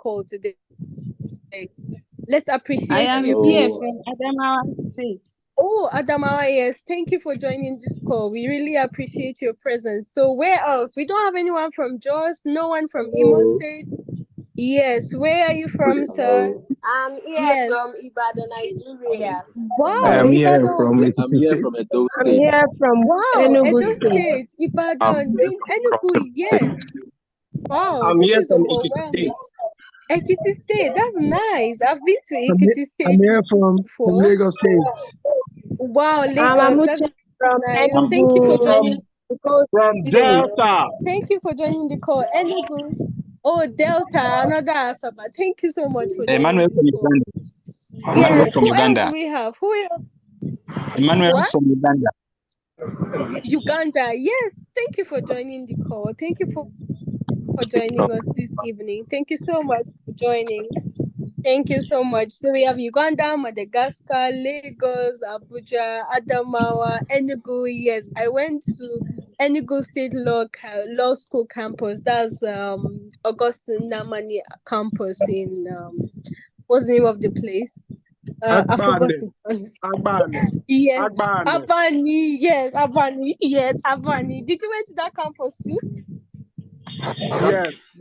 call today. Let's appreciate I am you. here from Adamawa State. Oh, Adamawa, yes. Thank you for joining this call. We really appreciate your presence. So where else? We don't have anyone from Jos, no one from Imo State. Yes. Where are you from, sir? I'm here from Ibadan, Nigeria. Wow, I am here Ibadan. from I'm here from Edo I'm State. here from Wow, Enugu Edo State. State, Ibadan, Enugu, yes. Wow, I'm this here is from Ekiti overwhelming. State. Ekiti State, that's nice. I've been to I'm Ekiti State here from before. Lagos State. Wow, I'm Lagos, that's Amuche from nice. Thank you for Enugu. joining. From Delta. Thank you for joining the call. Enugu. Oh, Delta, another Asaba. Thank you so much for joining Emmanuel this from call. Uganda. Emmanuel Yes, from who else Uganda. do we have? Who else? Emmanuel What? from Uganda. Uganda. Yes, thank you for joining the call. Thank you for joining us this evening. Thank you so much for joining. Thank you so much. So we have Uganda, Madagascar, Lagos, Abuja, Adamawa, Enugu. Yes, I went to Enugu State Law School campus. That's Augustine Namani campus in what's the name of the place? I forgot it. Agbane. Yes, Agbane. Abani. Yes, Abani. Yes, Abani. Did you went to that campus too?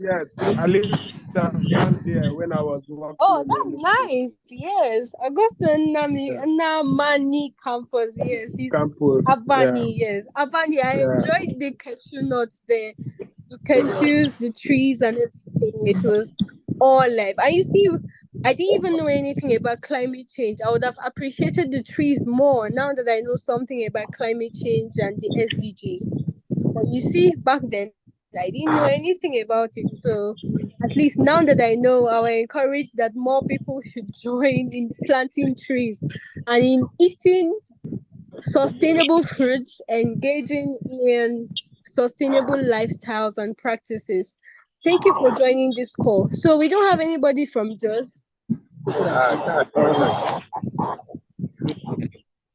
Yes. I lived around there when I was working. Oh, that's nice. Yes, Augustine Namani campus. Yes, it's Campus. Abani. Yes, Abani. I enjoyed the cashew nuts there, the cashews, the trees, and everything. It was all life. And you see, I didn't even know anything about climate change. I would have appreciated the trees more now that I know something about climate change and the SDGs. But you see, back then, I didn't know anything about it. So at least now that I know, I will encourage that more people should join in planting trees and in eating sustainable fruits, engaging in sustainable lifestyles and practices. Thank you for joining this call. So we don't have anybody from Jos.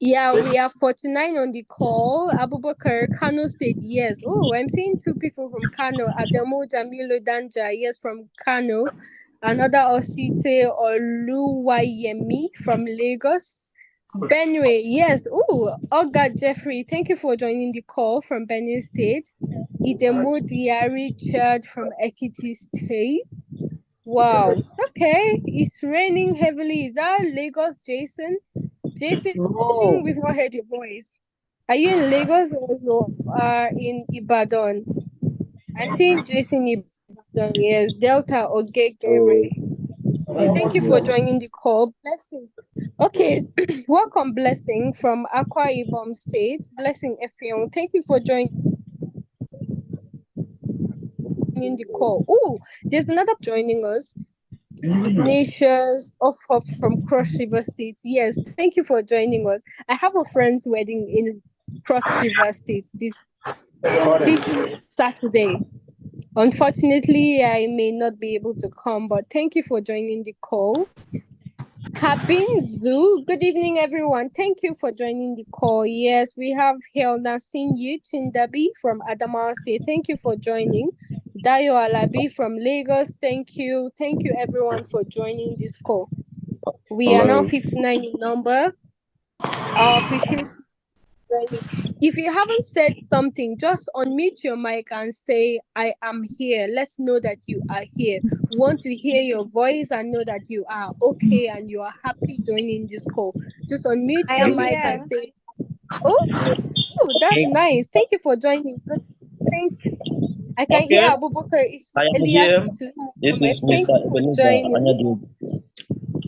Yeah, we have 49 on the call. Abubakar, Kano State, yes. Oh, I'm seeing two people from Kano. Adamo Jamilo Danja, yes, from Kano. Another Osite Oluwayemi from Lagos. Benue, yes. Oh, Oga Jeffrey, thank you for joining the call from Benue State. Idemo Richard from Ekiti State. Wow. Okay, it's raining heavily. Is that Lagos, Jason? Jason, we've not heard your voice. Are you in Lagos or you are in Ibadan? I'm seeing Jason in Ibadan. Yes, Delta Ogegere. Thank you for joining the call. Blessing. Okay, welcome, Blessing from Akwa Ibom State. Blessing Effiong. Thank you for joining the call. Oh, there's another joining us. Ignatius from Cross River State. Yes, thank you for joining us. I have a friend's wedding in Cross River State this Saturday. Unfortunately, I may not be able to come, but thank you for joining the call. Habin Zoo, good evening, everyone. Thank you for joining the call. Yes, we have Helna Singh Chindabi from Adamawa State. Thank you for joining. Dayo Alabi from Lagos. Thank you. Thank you, everyone, for joining this call. We are now 59 in number. I appreciate you. If you haven't said something, just unmute your mic and say, I am here. Let's know that you are here. We want to hear your voice and know that you are okay and you are happy joining this call. Just unmute your mic and say, oh, that's nice. Thank you for joining. Good. Thank you. I can hear Abubakar I am Elias here. too. This is Thank Mr. you for Ebenezer joining. Anyadu,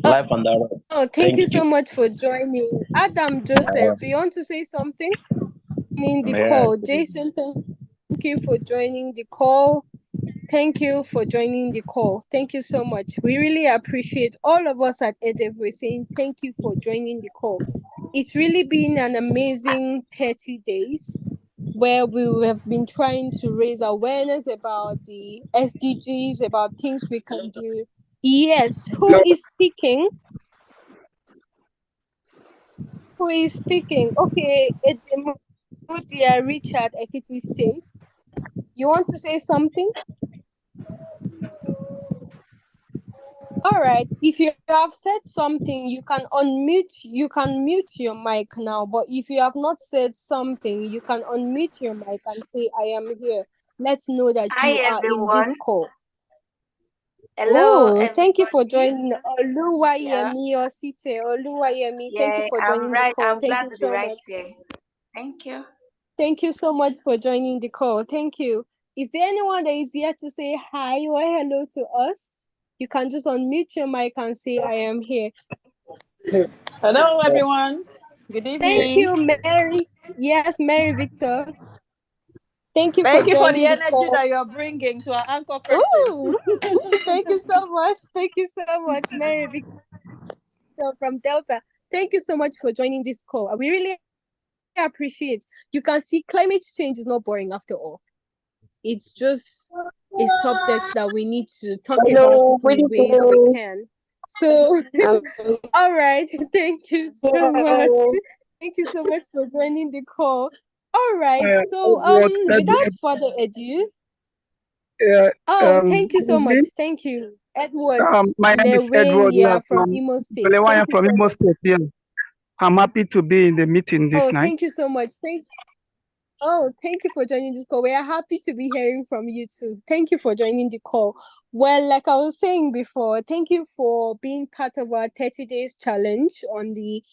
live on the road. Oh, thank you so much for joining. Adam Joseph, you want to say something? In the call. Jason, thank you for joining the call. Thank you for joining the call. Thank you so much. We really appreciate all of us at EDEV. We're saying thank you for joining the call. It's really been an amazing 30 days where we have been trying to raise awareness about the SDGs, about things we can do. Yes, who is speaking? Who is speaking? Okay, Edemudia Richard, Ekiti State. You want to say something? All right. If you have said something, you can unmute. You can mute your mic now. But if you have not said something, you can unmute your mic and say, "I am here." Let's know that Hi you are in this everyone. call. Hello Thank you for everybody. joining. Yeah. Oluwayemi Osite. Oluwayemi, thank you Yeah, for I'm joining the right. call. I'm Thank glad you to be so right much. there. Thank you. Thank you so much for joining the call. Thank you. Is there anyone that is here to say hi or hello to us? You can just unmute your mic and say, "I am here." Hello, everyone. Good Thank evening. you, Mary. Yes, Mary Victor. Thank you for Thank you for the joining the energy call. that you're bringing to our anchor person. Ooh, thank you so much. Thank you so much, Mary Victor from Delta. Thank you so much for joining this call. We really appreciate. You can see climate change is not boring after all. It's just a subject that we need to talk about it Hello, good in ways we evening. can. So, all right. Thank you so much. Thank you so much for joining the call. All right. So, without Edward, further ado, uh, thank you good so much. evening. Thank you, Edward My name is Edward. Yeah, Lewanya from from Imo State. Belewaya Thank you from so Imo much. State. Yeah, I'm happy to be in the meeting this night. Thank you so much. Thank you for joining this call. We are happy to be hearing from you too. Thank you for joining the call. Well, like I was saying before, thank you for being part of our 30 days challenge on the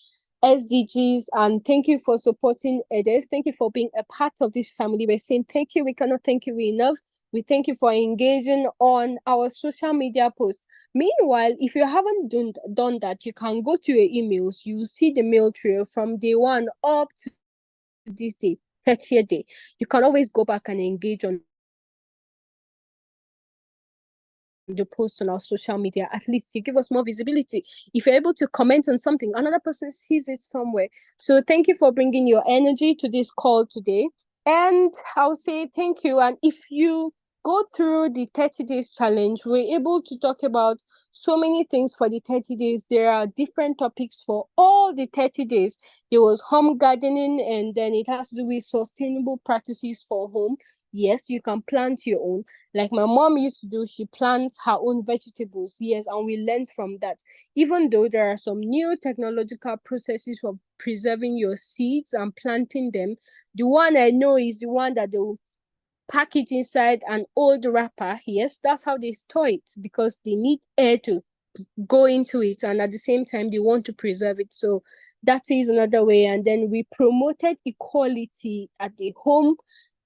SDGs, and thank you for supporting others. Thank you for being a part of this family. We're saying thank you. We cannot thank you enough. We thank you for engaging on our social media posts. Meanwhile, if you haven't done that, you can go to your emails. You see the mail trail from day one up to this day, 30th day. You can always go back and engage on the post on our social media. At least you give us more visibility. If you're able to comment on something, another person sees it somewhere. So thank you for bringing your energy to this call today. And I'll say thank you. And if you go through the 30 days challenge, we're able to talk about so many things for the 30 days. There are different topics for all the 30 days. There was home gardening, and then it has to do with sustainable practices for home. Yes, you can plant your own. Like my mom used to do, she plants her own vegetables. Yes, and we learned from that. Even though there are some new technological processes for preserving your seeds and planting them, the one I know is the one that they'll pack it inside an old wrapper. Yes, that's how they store it because they need air to go into it, and at the same time they want to preserve it. So that is another way. And then we promoted equality at the home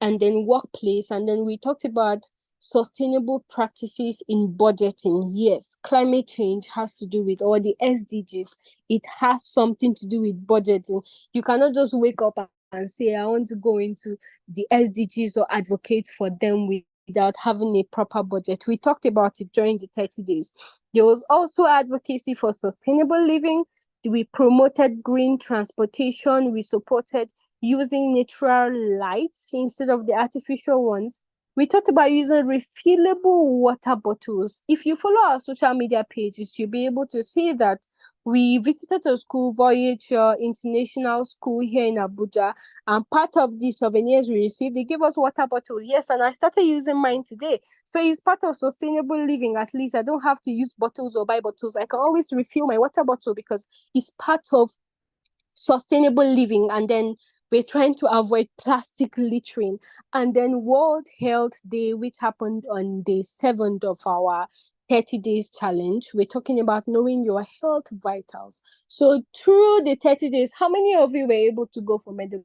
and then workplace, and then we talked about sustainable practices in budgeting. Yes, climate change has to do with all the SDGs. It has something to do with budgeting. You cannot just wake up and say, "I want to go into the SDGs or advocate for them without having a proper budget." We talked about it during the 30 days. There was also advocacy for sustainable living. We promoted green transportation. We supported using natural lights instead of the artificial ones. We talked about using refillable water bottles. If you follow our social media pages, you'll be able to see that we visited a school, Voyage International School here in Abuja, and part of the souvenirs we received, they gave us water bottles. Yes, and I started using mine today. So it's part of sustainable living. At least I don't have to use bottles or buy bottles. I can always refill my water bottle because it's part of sustainable living. And then we're trying to avoid plastic littering. And then World Health Day, which happened on day 7th of our 30 days challenge, we're talking about knowing your health vitals. So through the 30 days, how many of you were able to go for medical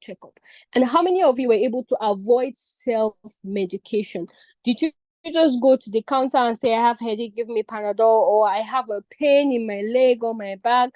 checkup? And how many of you were able to avoid self-medication? Did you just go to the counter and say, "I have headache, give me Panadol," or "I have a pain in my leg or my back,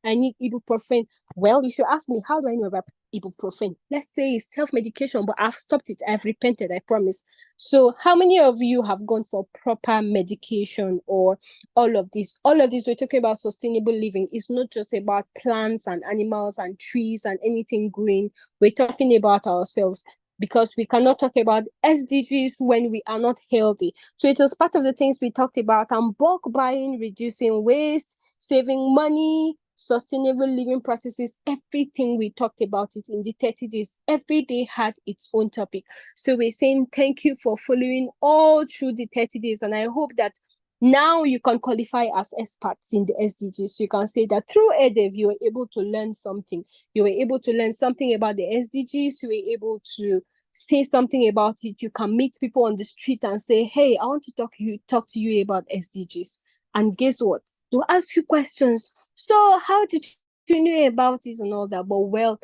I need ibuprofen"? Well, you should ask me, how do I know about ibuprofen? Let's say it's self-medication, but I've stopped it. I've repented, I promise. So how many of you have gone for proper medication or all of this? All of this, we're talking about sustainable living. It's not just about plants and animals and trees and anything green. We're talking about ourselves, because we cannot talk about SDGs when we are not healthy. So it was part of the things we talked about, and bulk buying, reducing waste, saving money, sustainable living practices, everything we talked about it in the 30 days, every day had its own topic. So we're saying thank you for following all through the 30 days. And I hope that now you can qualify as experts in the SDGs. You can say that through EDEV, you were able to learn something. You were able to learn something about the SDGs. You were able to say something about it. You can meet people on the street and say, hey, I want to talk to you about SDGs. And guess what? They'll ask you questions. So how did you know about this and all that? But well,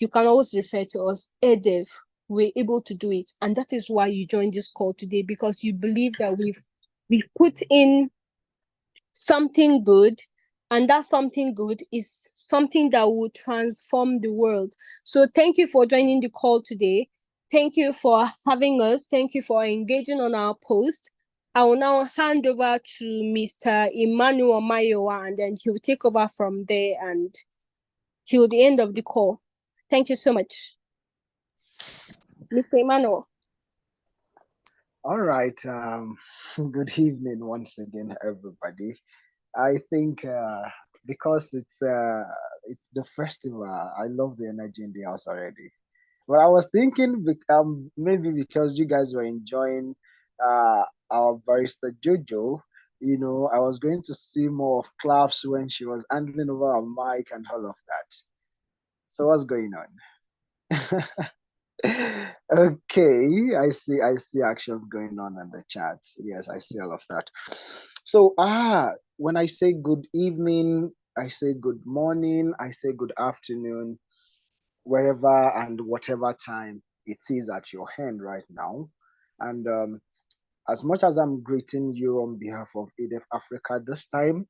you can always refer to us, EDEV. We're able to do it. And that is why you joined this call today, because you believe that we've put in something good, and that something good is something that will transform the world. So thank you for joining the call today. Thank you for having us. Thank you for engaging on our post. I will now hand over to Mr. Emmanuel Mayowa, and then he'll take over from there, and he'll the end of the call. Thank you so much. Mr. Emmanuel. All right. Good evening once again, everybody. I think because it's the festival, I love the energy in the house already. But I was thinking, maybe because you guys were enjoying our barista Jojo, I was going to see more of claps when she was handling over a mic and all of that. So what's going on? Okay, I see actions going on in the chat. Yes, I see all of that. So when I say good evening, I say good morning, I say good afternoon, wherever and whatever time it is at your hand right now. And as much as I'm greeting you on behalf of EDF Africa this time,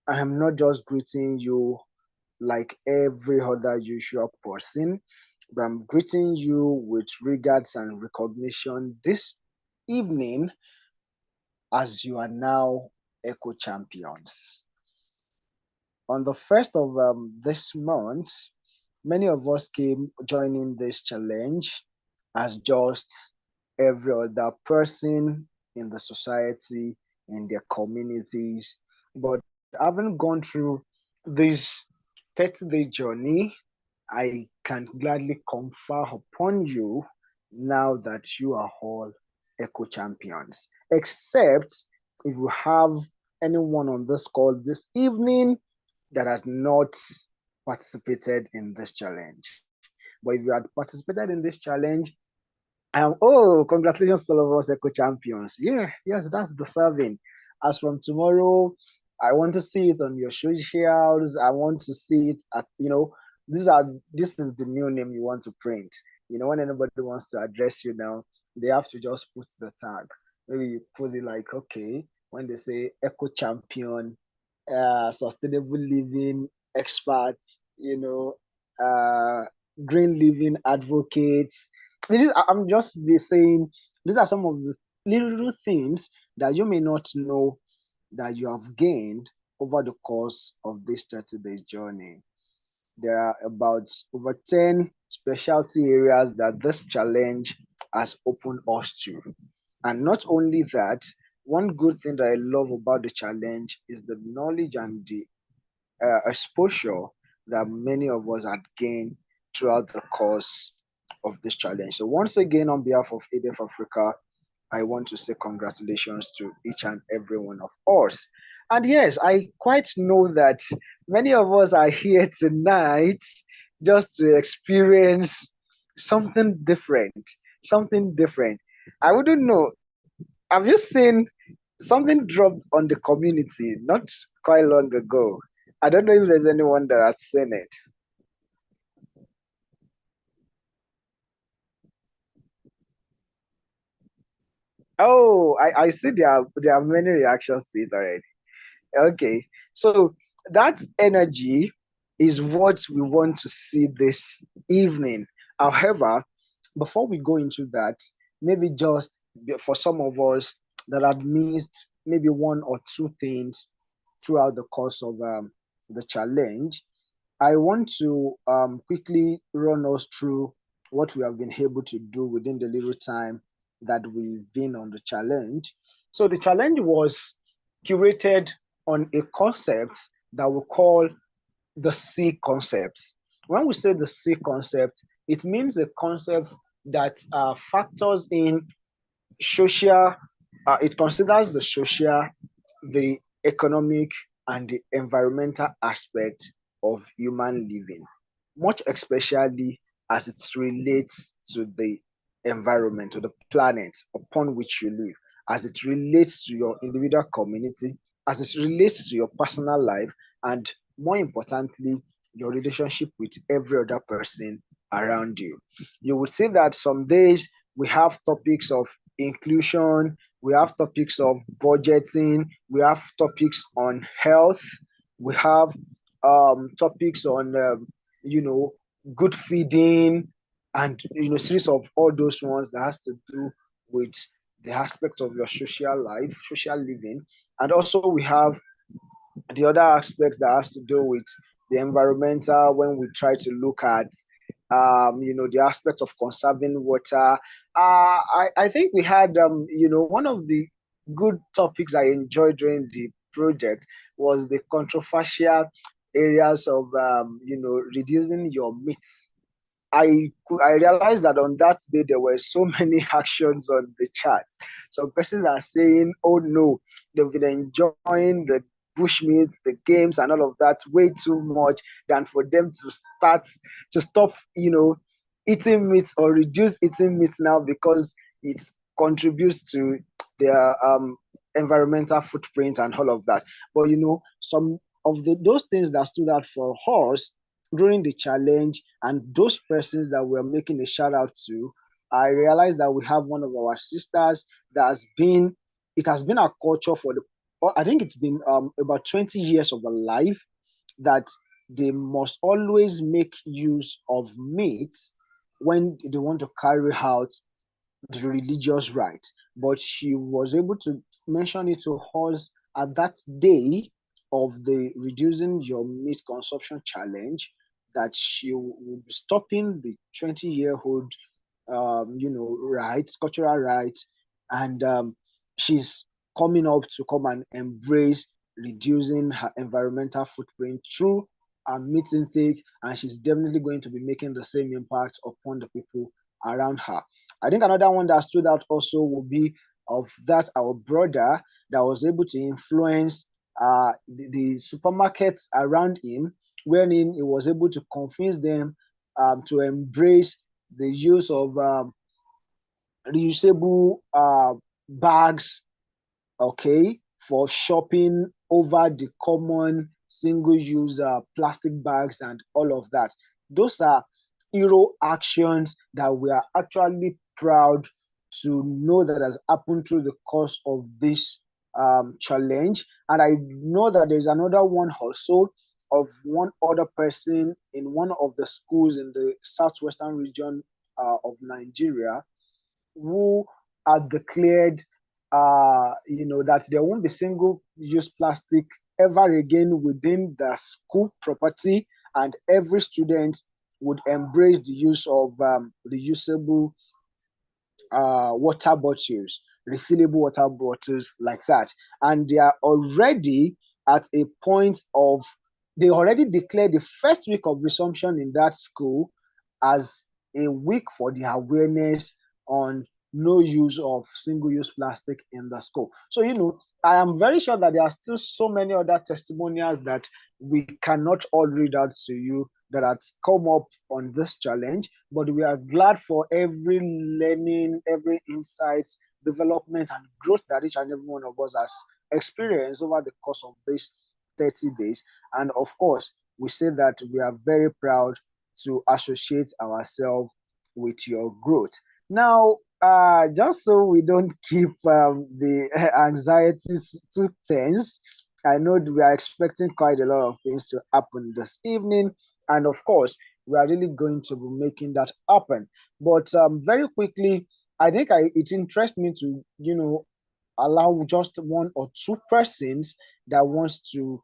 I am not just greeting you like every other usual person, but I'm greeting you with regards and recognition this evening as you are now Eco Champions. On the 1st of this month, many of us came joining this challenge as just every other person in the society, in their communities. But having gone through this 30-day journey, I can gladly confer upon you now that you are all Eco Champions. Except if you have anyone on this call this evening that has not participated in this challenge. But if you had participated in this challenge, congratulations to all of us Eco Champions. Yeah, yes, that's deserving. As from tomorrow, I want to see it on your socials. I want to see it at, this is the new name you want to print. When anybody wants to address you now, they have to just put the tag. Maybe you put it like, okay, when they say Eco Champion, sustainable living expert, green living advocates. I'm just saying these are some of the little things that you may not know that you have gained over the course of this 30-day journey. There are about over 10 specialty areas that this challenge has opened us to. And not only that, one good thing that I love about the challenge is the knowledge and the exposure that many of us had gained throughout the course of this challenge. So once again, on behalf of EDF Africa, I want to say congratulations to each and every one of us. And yes, I quite know that many of us are here tonight just to experience something different, something different. I wouldn't know. Have you seen something dropped on the community not quite long ago? I don't know if there's anyone that has seen it. Oh, I see there are many reactions to it already. Okay, so that energy is what we want to see this evening. However, before we go into that, maybe just for some of us that have missed maybe one or two things throughout the course of the challenge, I want to quickly run us through what we have been able to do within the little time that we've been on the challenge. So the challenge was curated on a concept that we call the C concepts. When we say the C concept, it means a concept that factors in social, it considers the social, the economic, and the environmental aspect of human living, much especially as it relates to the environment, to the planet upon which you live, as it relates to your individual community, as it relates to your personal life, and more importantly, your relationship with every other person around you. You would see that some days we have topics of inclusion, we have topics of budgeting, we have topics on health, we have topics on good feeding, and series of all those ones that has to do with the aspect of your social life, social living. And also we have the other aspects that has to do with the environmental, when we try to look at the aspect of conserving water. I think we had one of the good topics I enjoyed during the project was the controversial areas of reducing your meat. I realized that on that day there were so many actions on the chat. Some persons are saying, "Oh no, they've been enjoying the bushmeat, the games, and all of that way too much than for them to stop, eating meat or reduce eating meat now because it contributes to their environmental footprint and all of that." But some of those things that stood out for us during the challenge, and those persons that we're making a shout out to, I realized that we have one of our sisters that it has been a culture for I think it's been about 20 years of her life, that they must always make use of meat when they want to carry out the religious rite. But she was able to mention it to us at that day of the reducing your meat consumption challenge, that she will be stopping the 20-year-old rights, cultural rights, and she's coming up to come and embrace reducing her environmental footprint through her meat intake, and she's definitely going to be making the same impact upon the people around her. I think another one that stood out also would be of that our brother that was able to influence the supermarkets around him, wherein he was able to convince them to embrace the use of reusable bags, okay, for shopping over the common single-use plastic bags and all of that. Those are hero actions that we are actually proud to know that has happened through the course of this challenge. And I know that there's another one also of one other person in one of the schools in the southwestern region of Nigeria, who are declared, that there won't be single-use plastic ever again within the school property, and every student would embrace the use of reusable water bottles, refillable water bottles like that. And they are already at a point of, they already declared the first week of resumption in that school as a week for the awareness on no use of single-use plastic in the school. So, I am very sure that there are still so many other testimonials that we cannot all read out to you that have come up on this challenge, but we are glad for every learning, every insights, development, and growth that each and every one of us has experienced over the course of these 30 days. And of course, we say that we are very proud to associate ourselves with your growth. Now, just so we don't keep the anxieties too tense, I know we are expecting quite a lot of things to happen this evening, and of course, we are really going to be making that happen. But very quickly, I think it interests me to, allow just one or two persons that wants to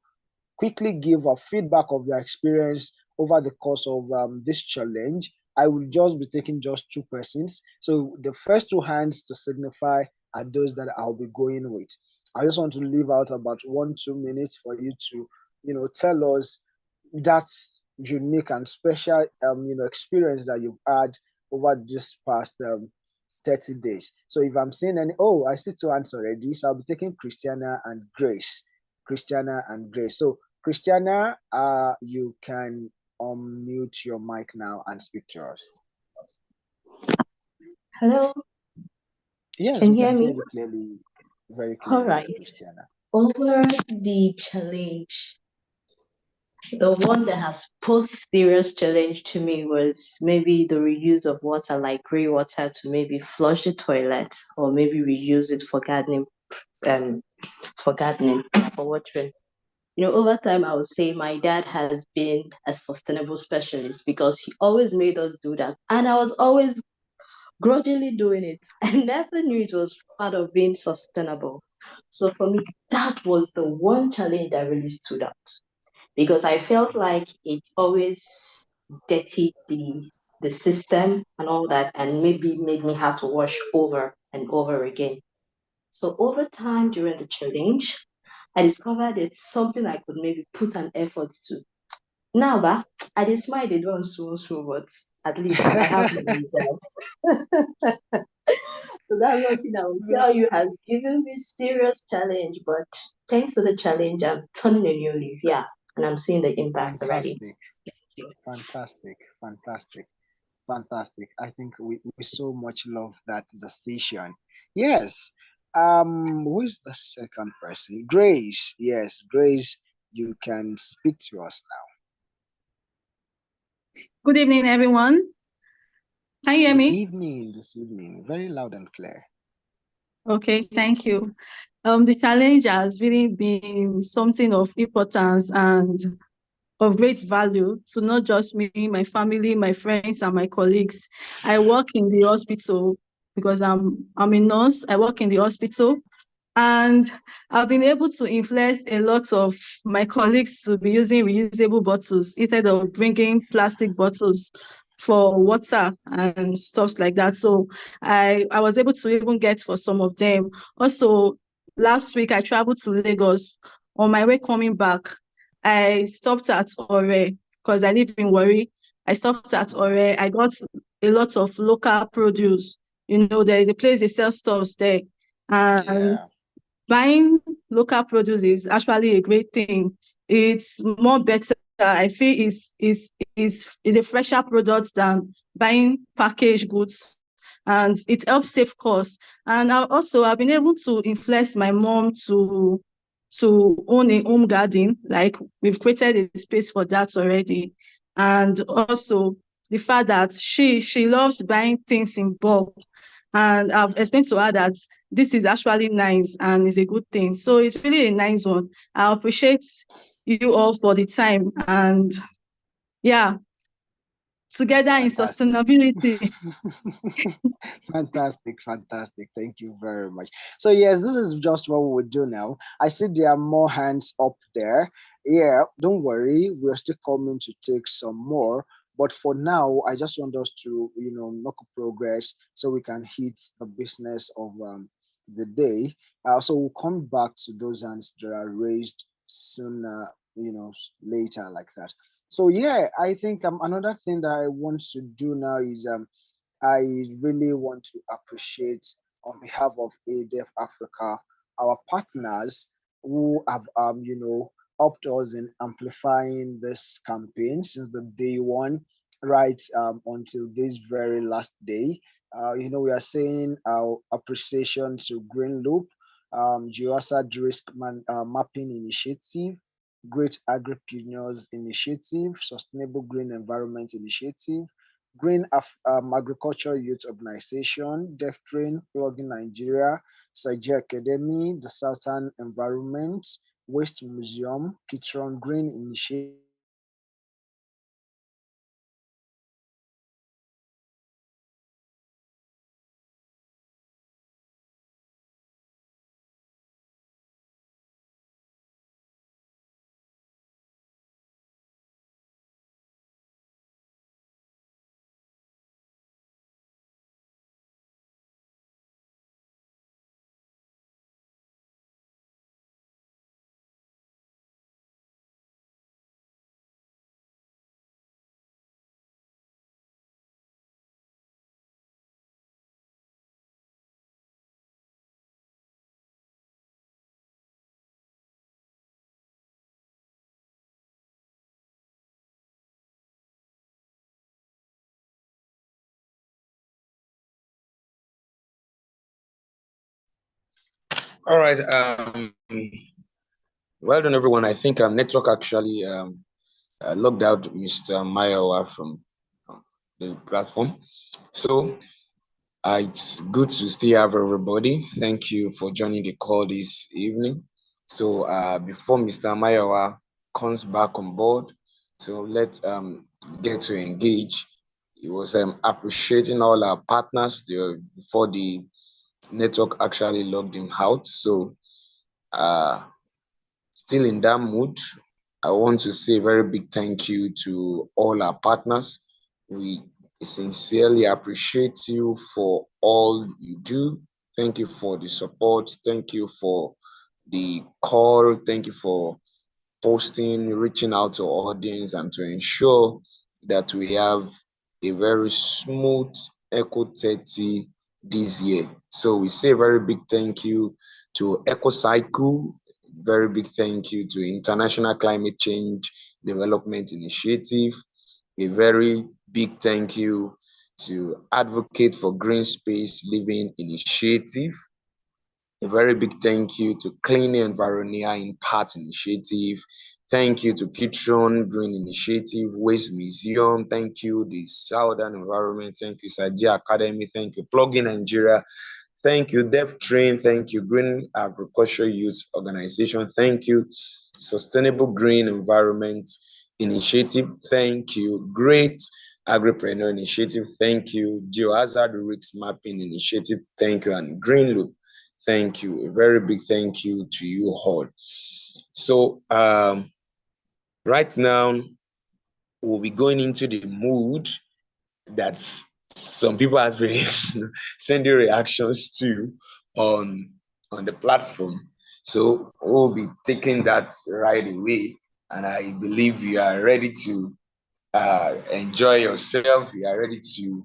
quickly give a feedback of their experience over the course of this challenge. I will just be taking just two persons. So the first two hands to signify are those that I'll be going with. I just want to leave out about 1-2 minutes for you to, tell us that unique and special experience that you've had over this past 30 days. So if I'm seeing any, oh, I see two hands already. So I'll be taking Christiana and Grace. Christiana and Grace. So Christiana, you can unmute your mic now and speak to us. Hello, Yes, can we you can hear hear me? you clearly, very All clearly, right. Christiana. Over the challenge, the one that has posed serious challenge to me was maybe the reuse of water, like grey water, to maybe flush the toilet or maybe reuse it um, for gardening, for watering. Over time, I would say my dad has been a sustainable specialist because he always made us do that. And I was always grudgingly doing it. I never knew it was part of being sustainable. So for me, that was the one challenge that really stood out because I felt like it always dirtied the system and all that, and maybe made me have to wash over and over again. So over time during the challenge, I discovered it's something I could maybe put an effort to. Now, I just smile they don't so, but at least I have my reserve. So that's one thing I will tell you has given me serious challenge, but thanks to the challenge, I'm turning a new leaf. Yeah, and I'm seeing the impact already. Fantastic, fantastic, fantastic, fantastic. I think we so much love that decision. Yes. Who is the second person? Grace. Yes, Grace, you can speak to us now. Good evening, everyone. Can you hear Good me? evening, this evening. Very loud and clear. Okay, thank you. The challenge has really been something of importance and of great value to not just me, my family, my friends, and my colleagues. I work in the hospital because I'm a nurse. I work in the hospital, and I've been able to influence a lot of my colleagues to be using reusable bottles instead of bringing plastic bottles for water and stuff like that. So I was able to even get for some of them. Also, last week I traveled to Lagos. On my way coming back, I stopped at Ore because I live in Warri. I stopped at Ore. I got a lot of local produce. There is a place they sell stuffs there. And Yeah. buying local produce is actually a great thing. It's more better. I feel is a fresher product than buying packaged goods, and it helps save costs. And I've been able to influence my mom to own a home garden. Like, we've created a space for that already. And also the fact that she loves buying things in bulk. And I've explained to her that this is actually nice and is a good thing. So it's really a nice one. I appreciate you all for the time, and yeah, together in Fantastic. sustainability. Fantastic, fantastic. Thank you very much. So yes, this is just what we will do now. I see there are more hands up there. Yeah, don't worry, we're still coming to take some more. But for now, I just want us to, make a progress so we can hit the business of the day. So we'll come back to those hands that are raised sooner, later like that. So yeah, I think another thing that I want to do now is I really want to appreciate on behalf of ADF Africa our partners who have helped us in amplifying this campaign since the day one right until this very last day. We are saying our appreciation to Green Loop, Geosad Mapping Initiative, Great Agripreneurs Initiative, Sustainable Green Environment Initiative, Agriculture Youth Organization, DefTrain, Plugin Nigeria, Saji Academy, the Southern Environment, Waste Museum, Kitron Green Initiative, All right. Well done, everyone. I think network actually logged out Mr. Mayowa from the platform. So it's good to still have everybody. Thank you for joining the call this evening. So before Mr. Mayowa comes back on board, so let's get to engage. He was appreciating all our partners there before the network actually logged him out. So still in that mood, I want to say a very big thank you to all our partners. We sincerely appreciate you for all you do. Thank you for the support. Thank you for the call. Thank you for posting, reaching out to audience, and to ensure that we have a very smooth ECO30 this year. So we say a very big thank you to EcoCycle, very big thank you to International Climate Change Development Initiative, a very big thank you to Advocate for Green Space Living Initiative, a very big thank you to Clean Environment Impact Initiative. Thank you to Kitron Green Initiative, Waste Museum. Thank you, the Southern Environment. Thank you, Sajia Academy. Thank you, Plugin Nigeria. Thank you, Dev Train. Thank you, Green Agriculture Youth Organization. Thank you, Sustainable Green Environment Initiative. Thank you, Great Agripreneur Initiative. Thank you, Geohazard Risk Mapping Initiative. Thank you, and Green Loop. Thank you. A very big thank you to you all. So right now, we'll be going into the mood that some people have been sending reactions to on the platform. So we'll be taking that right away. And I believe you are ready to enjoy yourself. You are ready to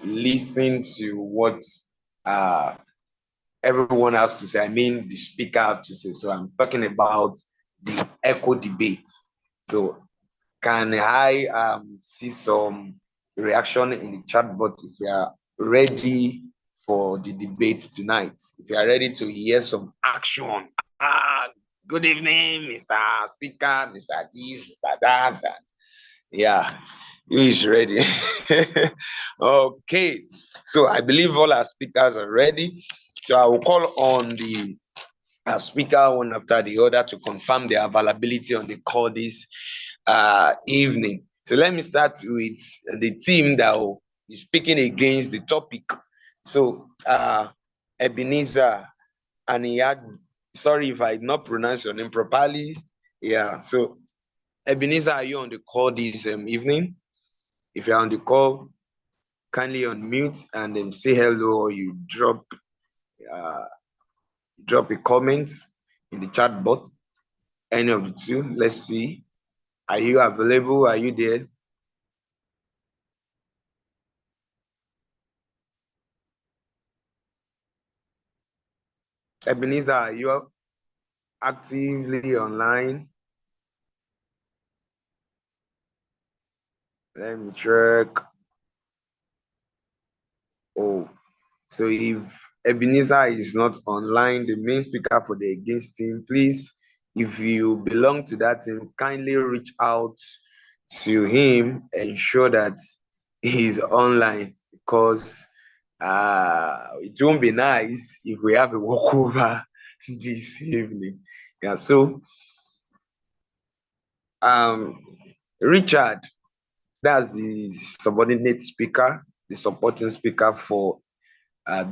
listen to what everyone has to say. I mean, the speaker has to say. So I'm talking about the echo debate. So can I see some reaction in the chat box if you are ready for the debate tonight? If you are ready to hear some action. Good evening, Mr. Speaker, Mr. This, Mr. That. Yeah, who is ready? Okay, so I believe all our speakers are ready. So I will call on the speaker one after the other to confirm their availability on the call this evening. So let me start with the team that will be speaking against the topic. So Ebenezer and he had, sorry if I did not pronounce your name properly. Yeah, so Ebenezer, are you on the call this evening? If you're on the call, kindly unmute and say hello, or you drop a comment in the chat box. Any of the two. Let's see. Are you available? Are you there? Ebenezer, are you actively online? Let me check. Oh, so if Ebenezer is not online, the main speaker for the against team, please, if you belong to that team, kindly reach out to him, ensure that he's online, because it won't be nice if we have a walkover this evening. Yeah, so Richard, that's the subordinate speaker, the supporting speaker for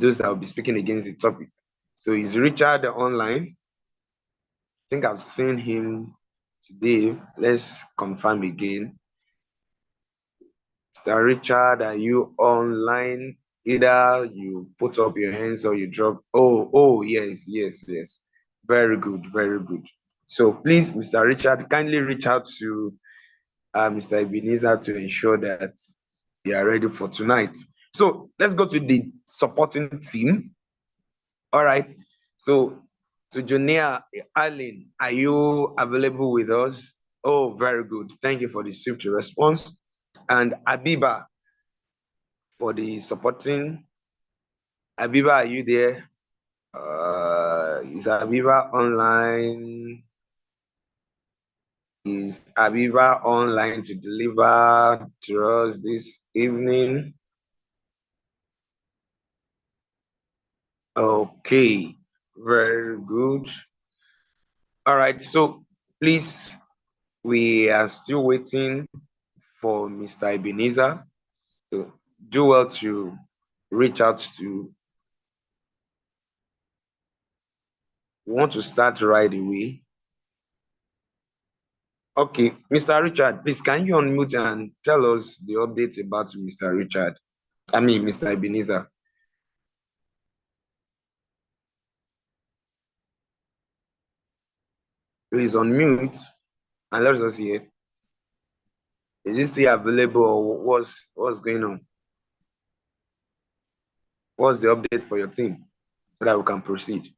those that will be speaking against the topic. So is Richard online? I think I've seen him today. Let's confirm again. Mr. Richard, are you online? Either you put up your hands or you drop. Oh, yes. Very good, very good. So please, Mr. Richard, kindly reach out to Mr. Ebenezer to ensure that you are ready for tonight. So let's go to the supporting team. All right. So to Junia Allen, are you available with us? Oh, very good. Thank you for the swift response. And Abiba for the supporting. Abiba, are you there? Is Abiba online? Is Abiba online to deliver to us this evening? Okay, very good. All right, so please, we are still waiting for Mr. Ebenezer. So do well to reach out to. We want to start right away. Okay, Mr. Richard, please can you unmute and tell us the update about Mr. Richard? I mean, Mr. Ebenezer. Please unmute and let us hear. Is it still available or what's going on? What's the update for your team so that we can proceed?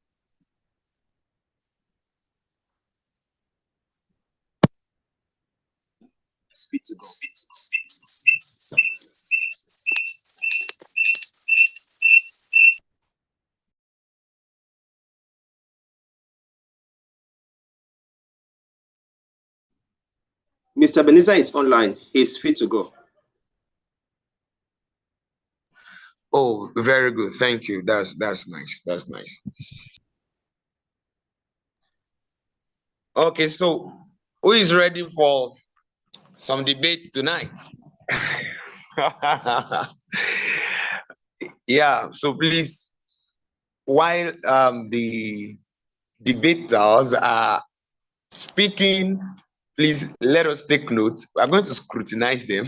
Speed to go. Mr. Beniza is online. He's fit to go. Oh, very good. Thank you. That's nice. That's nice. Okay, so who is ready for some debate tonight? Yeah, so please, while the debaters are speaking, please let us take notes. We are going to scrutinize them.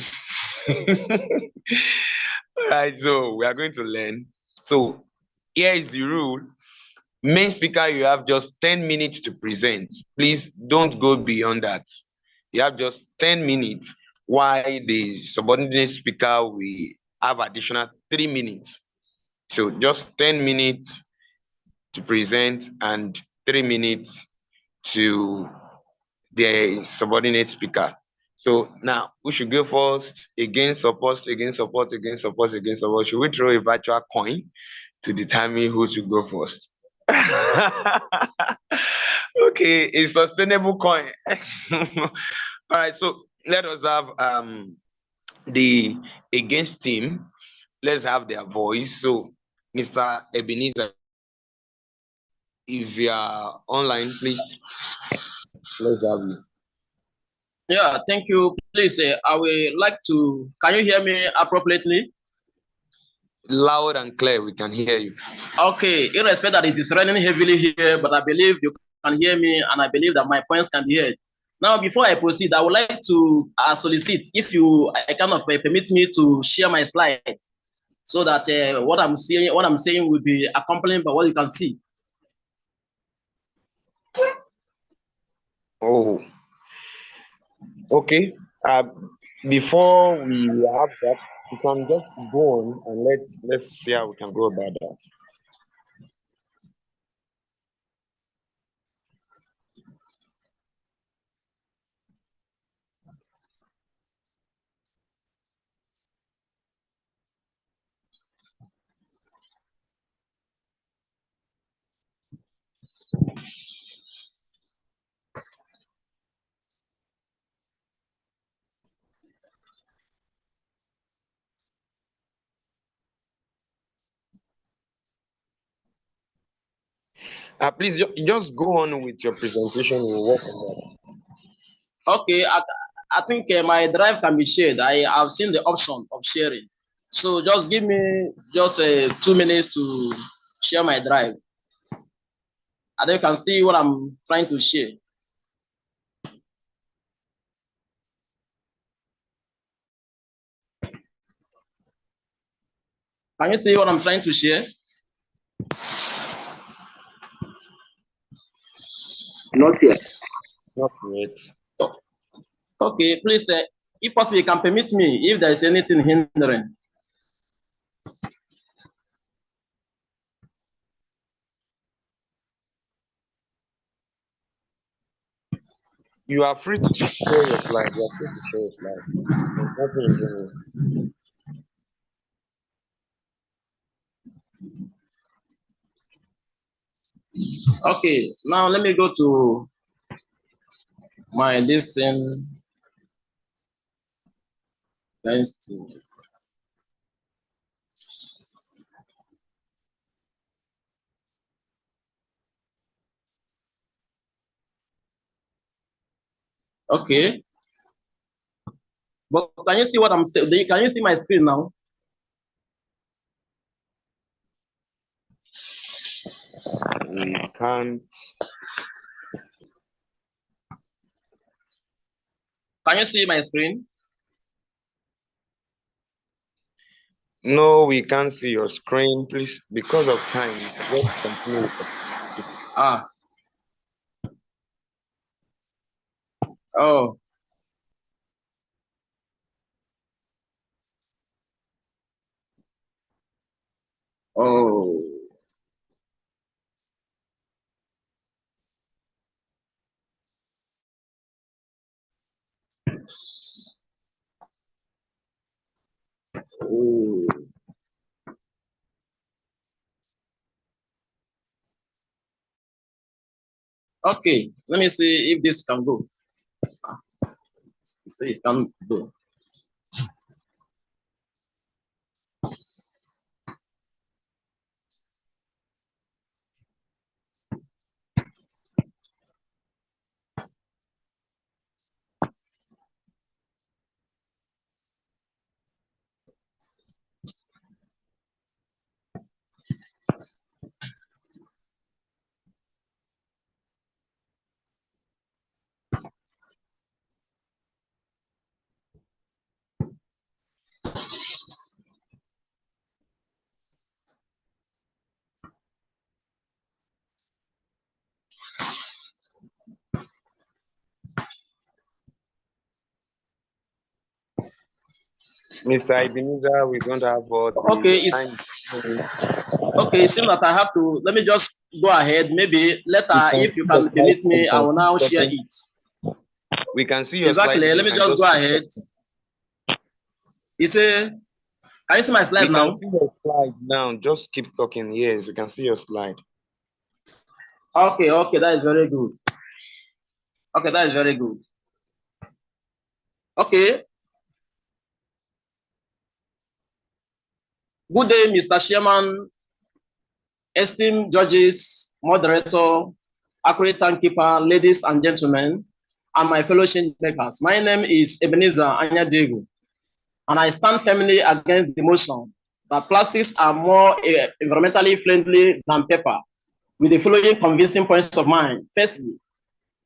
All right, so we are going to learn. So here is the rule. Main speaker, you have just 10 minutes to present. Please don't go beyond that. You have just 10 minutes, while the subordinate speaker will have additional 3 minutes. So just 10 minutes to present and 3 minutes to the subordinate speaker. So now we should go first. Against support, against support, against support, against support. Should we throw a virtual coin to determine who to go first? Okay, a sustainable coin. All right, so let us have the against team. Let's have their voice. So, Mr. Ebenezer, if you are online, please. Let's have you. Yeah, thank you. Please, I would like to. Can you hear me appropriately? Loud and clear, we can hear you. Okay, irrespective that it is raining heavily here, but I believe you can hear me, and I believe that my points can be heard. Now, before I proceed, I would like to solicit if you kind of permit me to share my slides, so that what I'm saying will be accompanied by what you can see. Oh, okay. Before we have that, we can just go on and let's see how we can go about that. Please just go on with your presentation. We'll work on that. Okay, I think my drive can be shared. I've seen the option of sharing. So just give me just 2 minutes to share my drive. And then you can see what I'm trying to share. Can you see what I'm trying to share? Not yet. Not yet. Okay, please, if possible, you can permit me if there is anything hindering. You are free to share your slide. You are free to share your slide. There's nothing in general. Okay, now let me go to my listen. Let's see. Okay, but can you see what I'm saying? Can you see my screen now? We can't. Can you see my screen? No, we can't see your screen, please. Because of time, just continue. Ah. Oh. Oh. Oh. Okay, let me see if this can go. See, it can go. Mr. Ebenezer, we don't have all the Okay, time. Okay, it seems that I have to. Let me just go ahead. Maybe later, if you The can slide, permit we me, I can will now keep share talking. it. We can see your slide. Exactly. You Let me can just go keep ahead. talking. You say, can you see my slide We now? can see your slide now. Just keep talking. Yes, we can see your slide. Okay, okay, that is very good. Okay, that is very good. Okay. Good day, Mr. Chairman, esteemed judges, moderator, accurate timekeeper, ladies and gentlemen, and my fellow change makers. My name is Ebenezer Anyadegu, and I stand firmly against the motion that plastics are more environmentally friendly than paper, with the following convincing points of mine. Firstly,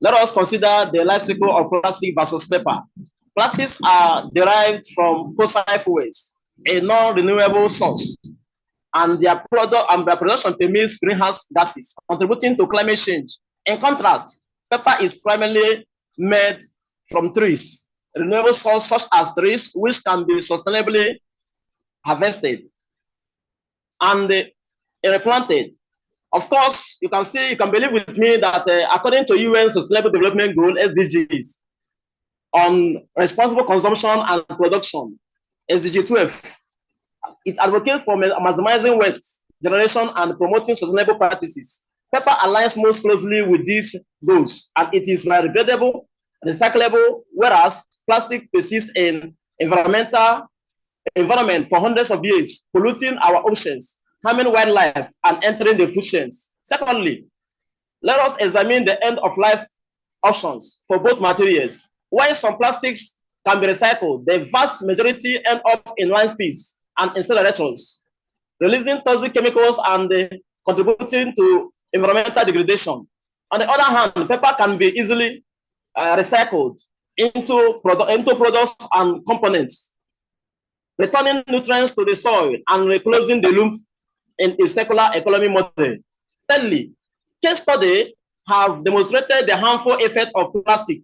let us consider the life cycle of plastic versus paper. Plastics are derived from fossil fuels, a non-renewable source, and their production emits greenhouse gases, contributing to climate change. In contrast, paper is primarily made from trees, renewable sources such as trees, which can be sustainably harvested and replanted. Of course, you can believe with me that according to UN Sustainable Development Goal (SDGs) on responsible consumption and production, SDG 12, it advocates for maximizing waste generation and promoting sustainable practices. Paper aligns most closely with these goals, and it is biodegradable, recyclable, whereas plastic persists in environment for hundreds of years, polluting our oceans, harming wildlife, and entering the food chains. Secondly, let us examine the end of life options for both materials. While some plastics can be recycled, the vast majority end up in landfills and incinerators, releasing toxic chemicals and contributing to environmental degradation. On the other hand, paper can be easily recycled into products and components, returning nutrients to the soil and closing the loop in a circular economy model. Thirdly, case studies have demonstrated the harmful effect of plastic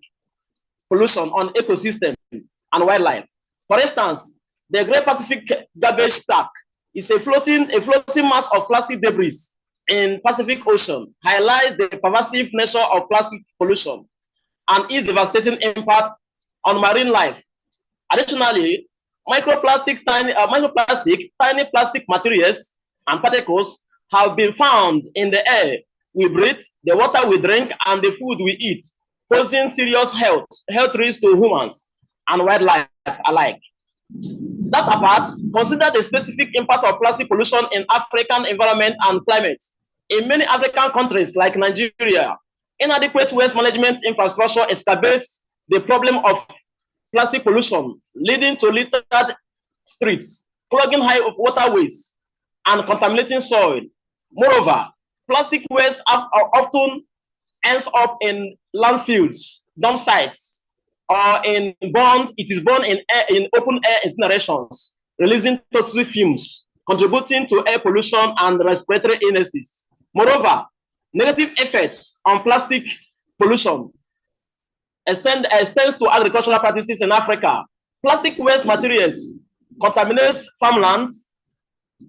pollution on ecosystem and wildlife. For instance, the Great Pacific Garbage Pack is a floating mass of plastic debris in Pacific Ocean, highlights the pervasive nature of plastic pollution and its devastating impact on marine life. Additionally, tiny plastic materials and particles have been found in the air we breathe, the water we drink, and the food we eat, posing serious health risks to humans and wildlife alike. That apart, consider the specific impact of plastic pollution in African environment and climate. In many African countries like Nigeria, inadequate waste management infrastructure exacerbates the problem of plastic pollution, leading to littered streets, clogging high of waterways, and contaminating soil. Moreover, plastic waste often ends up in landfills, dump sites, or it is burned in open air incinerations, releasing toxic fumes, contributing to air pollution and respiratory illnesses. Moreover, negative effects on plastic pollution extends to agricultural practices in Africa. Plastic waste materials contaminates farmlands,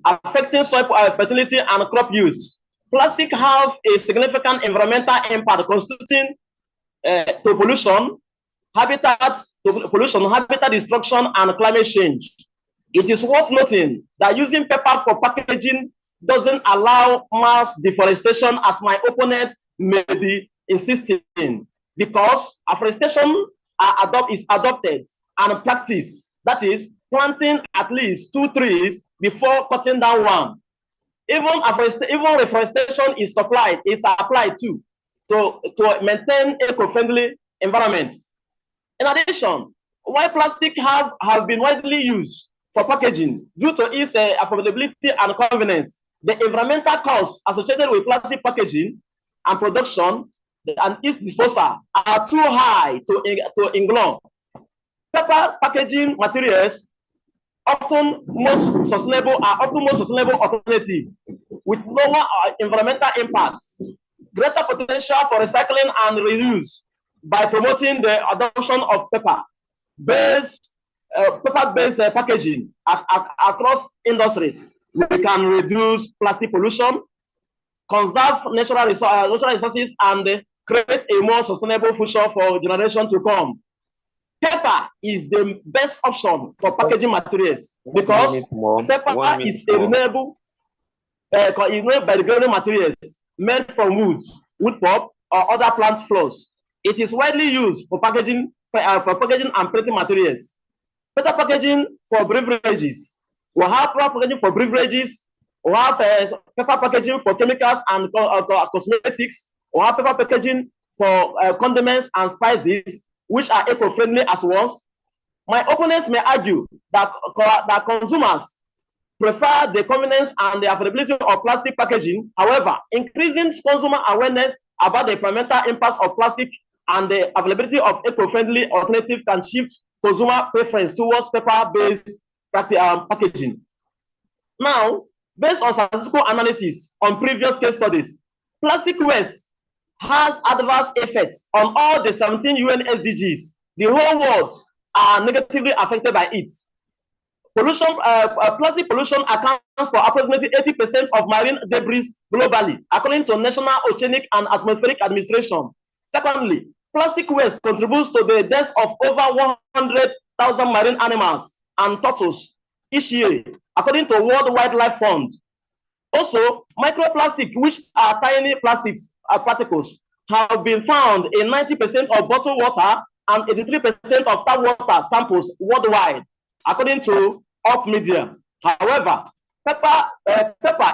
affecting soil fertility and crop use. Plastic have a significant environmental impact constituting to pollution, habitat destruction, and climate change. It is worth noting that using paper for packaging doesn't allow mass deforestation, as my opponent may be insisting, because afforestation is adopted and practiced, that is, planting at least 2 trees before cutting down one. Even reforestation is applied to maintain eco-friendly environment. In addition, while plastic have been widely used for packaging due to its affordability and convenience, the environmental costs associated with plastic packaging and production and its disposal are too high to ignore. Paper packaging materials often most sustainable alternative with lower environmental impacts, greater potential for recycling and reuse by promoting the adoption of paper-based packaging across industries. We can reduce plastic pollution, conserve natural resources, and create a more sustainable future for generations to come. Paper is the best option for packaging materials because paper is a renewable biodegradable materials made from wood pulp, or other plant floors. It is widely used for packaging and printing materials. Paper packaging for beverages. We have paper packaging for beverages. We have paper packaging for chemicals and cosmetics. We have paper packaging for condiments and spices, which are eco-friendly as well. My opponents may argue that consumers prefer the convenience and the affordability of plastic packaging. However, increasing consumer awareness about the environmental impacts of plastic and the availability of eco-friendly alternatives can shift consumer preference towards paper-based packaging. Now, based on statistical analysis on previous case studies, plastic waste has adverse effects on all the 17 UN SDGs. The whole world are negatively affected by it. Plastic pollution accounts for approximately 80% of marine debris globally, according to National Oceanic and Atmospheric Administration. Secondly, plastic waste contributes to the deaths of over 100,000 marine animals and turtles each year, according to World Wildlife Fund. Also, microplastic, which are tiny plastics particles, have been found in 90% of bottled water and 83% of tap water samples worldwide, according to Up Media. However, paper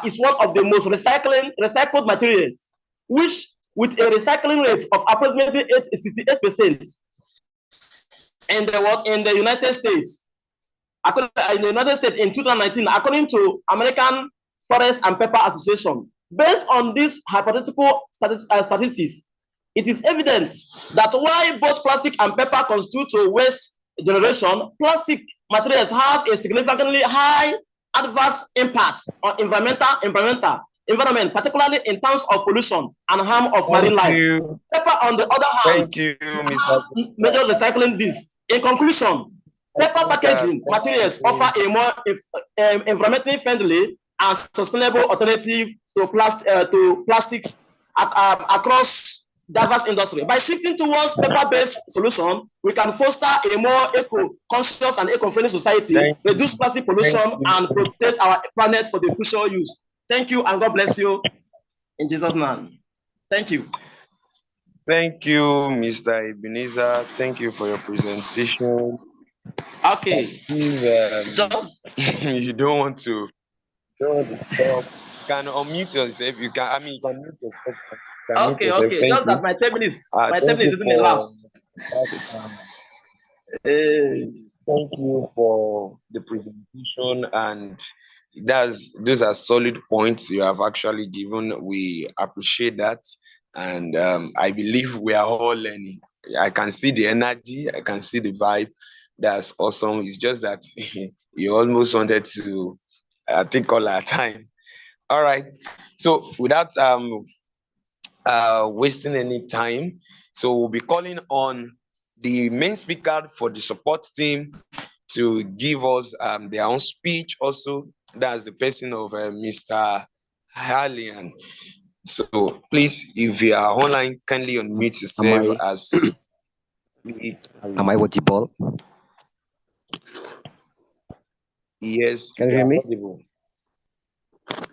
is one of the most recycled materials, which with a recycling rate of approximately 68% in the United States. In the United States in 2019, according to American Forest and Paper Association. Based on these hypothetical statistics, it is evident that while both plastic and paper constitute to waste generation, plastic materials have a significantly high adverse impact on environment, particularly in terms of pollution and harm of marine life. Paper, on the other hand, has major recycling this. In conclusion, paper packaging materials offer a more environmentally friendly and sustainable alternative to plastics across diverse industry. By shifting towards paper-based solution, we can foster a more eco-conscious and eco-friendly society, reduce plastic pollution, and protect our planet for the future use. Thank you, and God bless you. In Jesus' name. Thank you. Thank you, Mr. Ebenezer. Thank you for your presentation. Okay. If you don't want to talk, you can unmute yourself. You can mute yourself. You can mute yourself. Okay. Thank Just you. that my 10 minutes Thank you didn't for elapse. that. Thank you for the presentation, and those are solid points you have actually given. We appreciate that, and I believe we are all learning. I can see the energy, I can see the vibe. That's awesome. It's just that you almost wanted to take all our time. All right. So without wasting any time, so we'll be calling on the main speaker for the support team to give us their own speech also. That's the person of Mr. Harlian. So please, if you are online, kindly unmute yourself as Am I audible? yes, Can you you hear are me? audible.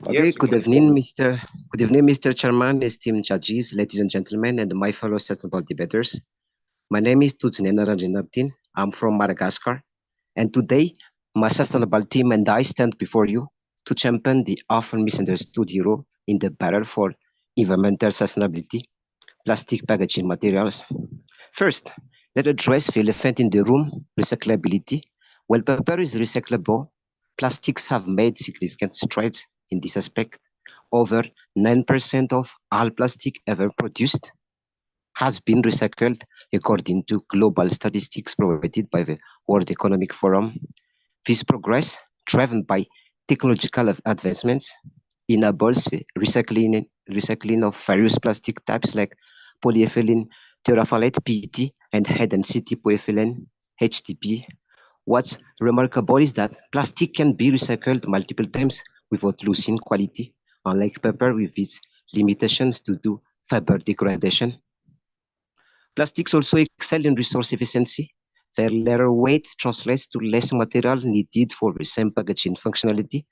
Okay, Yes, we can hear you. Good evening, Mr. Chairman, esteemed judges, ladies and gentlemen, and my fellow sustainable debaters. My name is Tutsunena Ranjanabdin. I'm from Madagascar, and today my sustainable team and I stand before you to champion the often misunderstood hero in the battle for environmental sustainability, plastic packaging materials. First, let's address the elephant in the room, recyclability. While paper is recyclable, plastics have made significant strides in this aspect. Over 9% of all plastic ever produced has been recycled, according to global statistics provided by the World Economic Forum. This progress, driven by technological advancements, enables the recycling of various plastic types like polyethylene, terephthalate (PET), and high-density polyethylene (HDPE). What's remarkable is that plastic can be recycled multiple times without losing quality, unlike paper with its limitations to do fiber degradation. Plastics also excel in resource efficiency. Their lighter weight translates to less material needed for the same packaging functionality,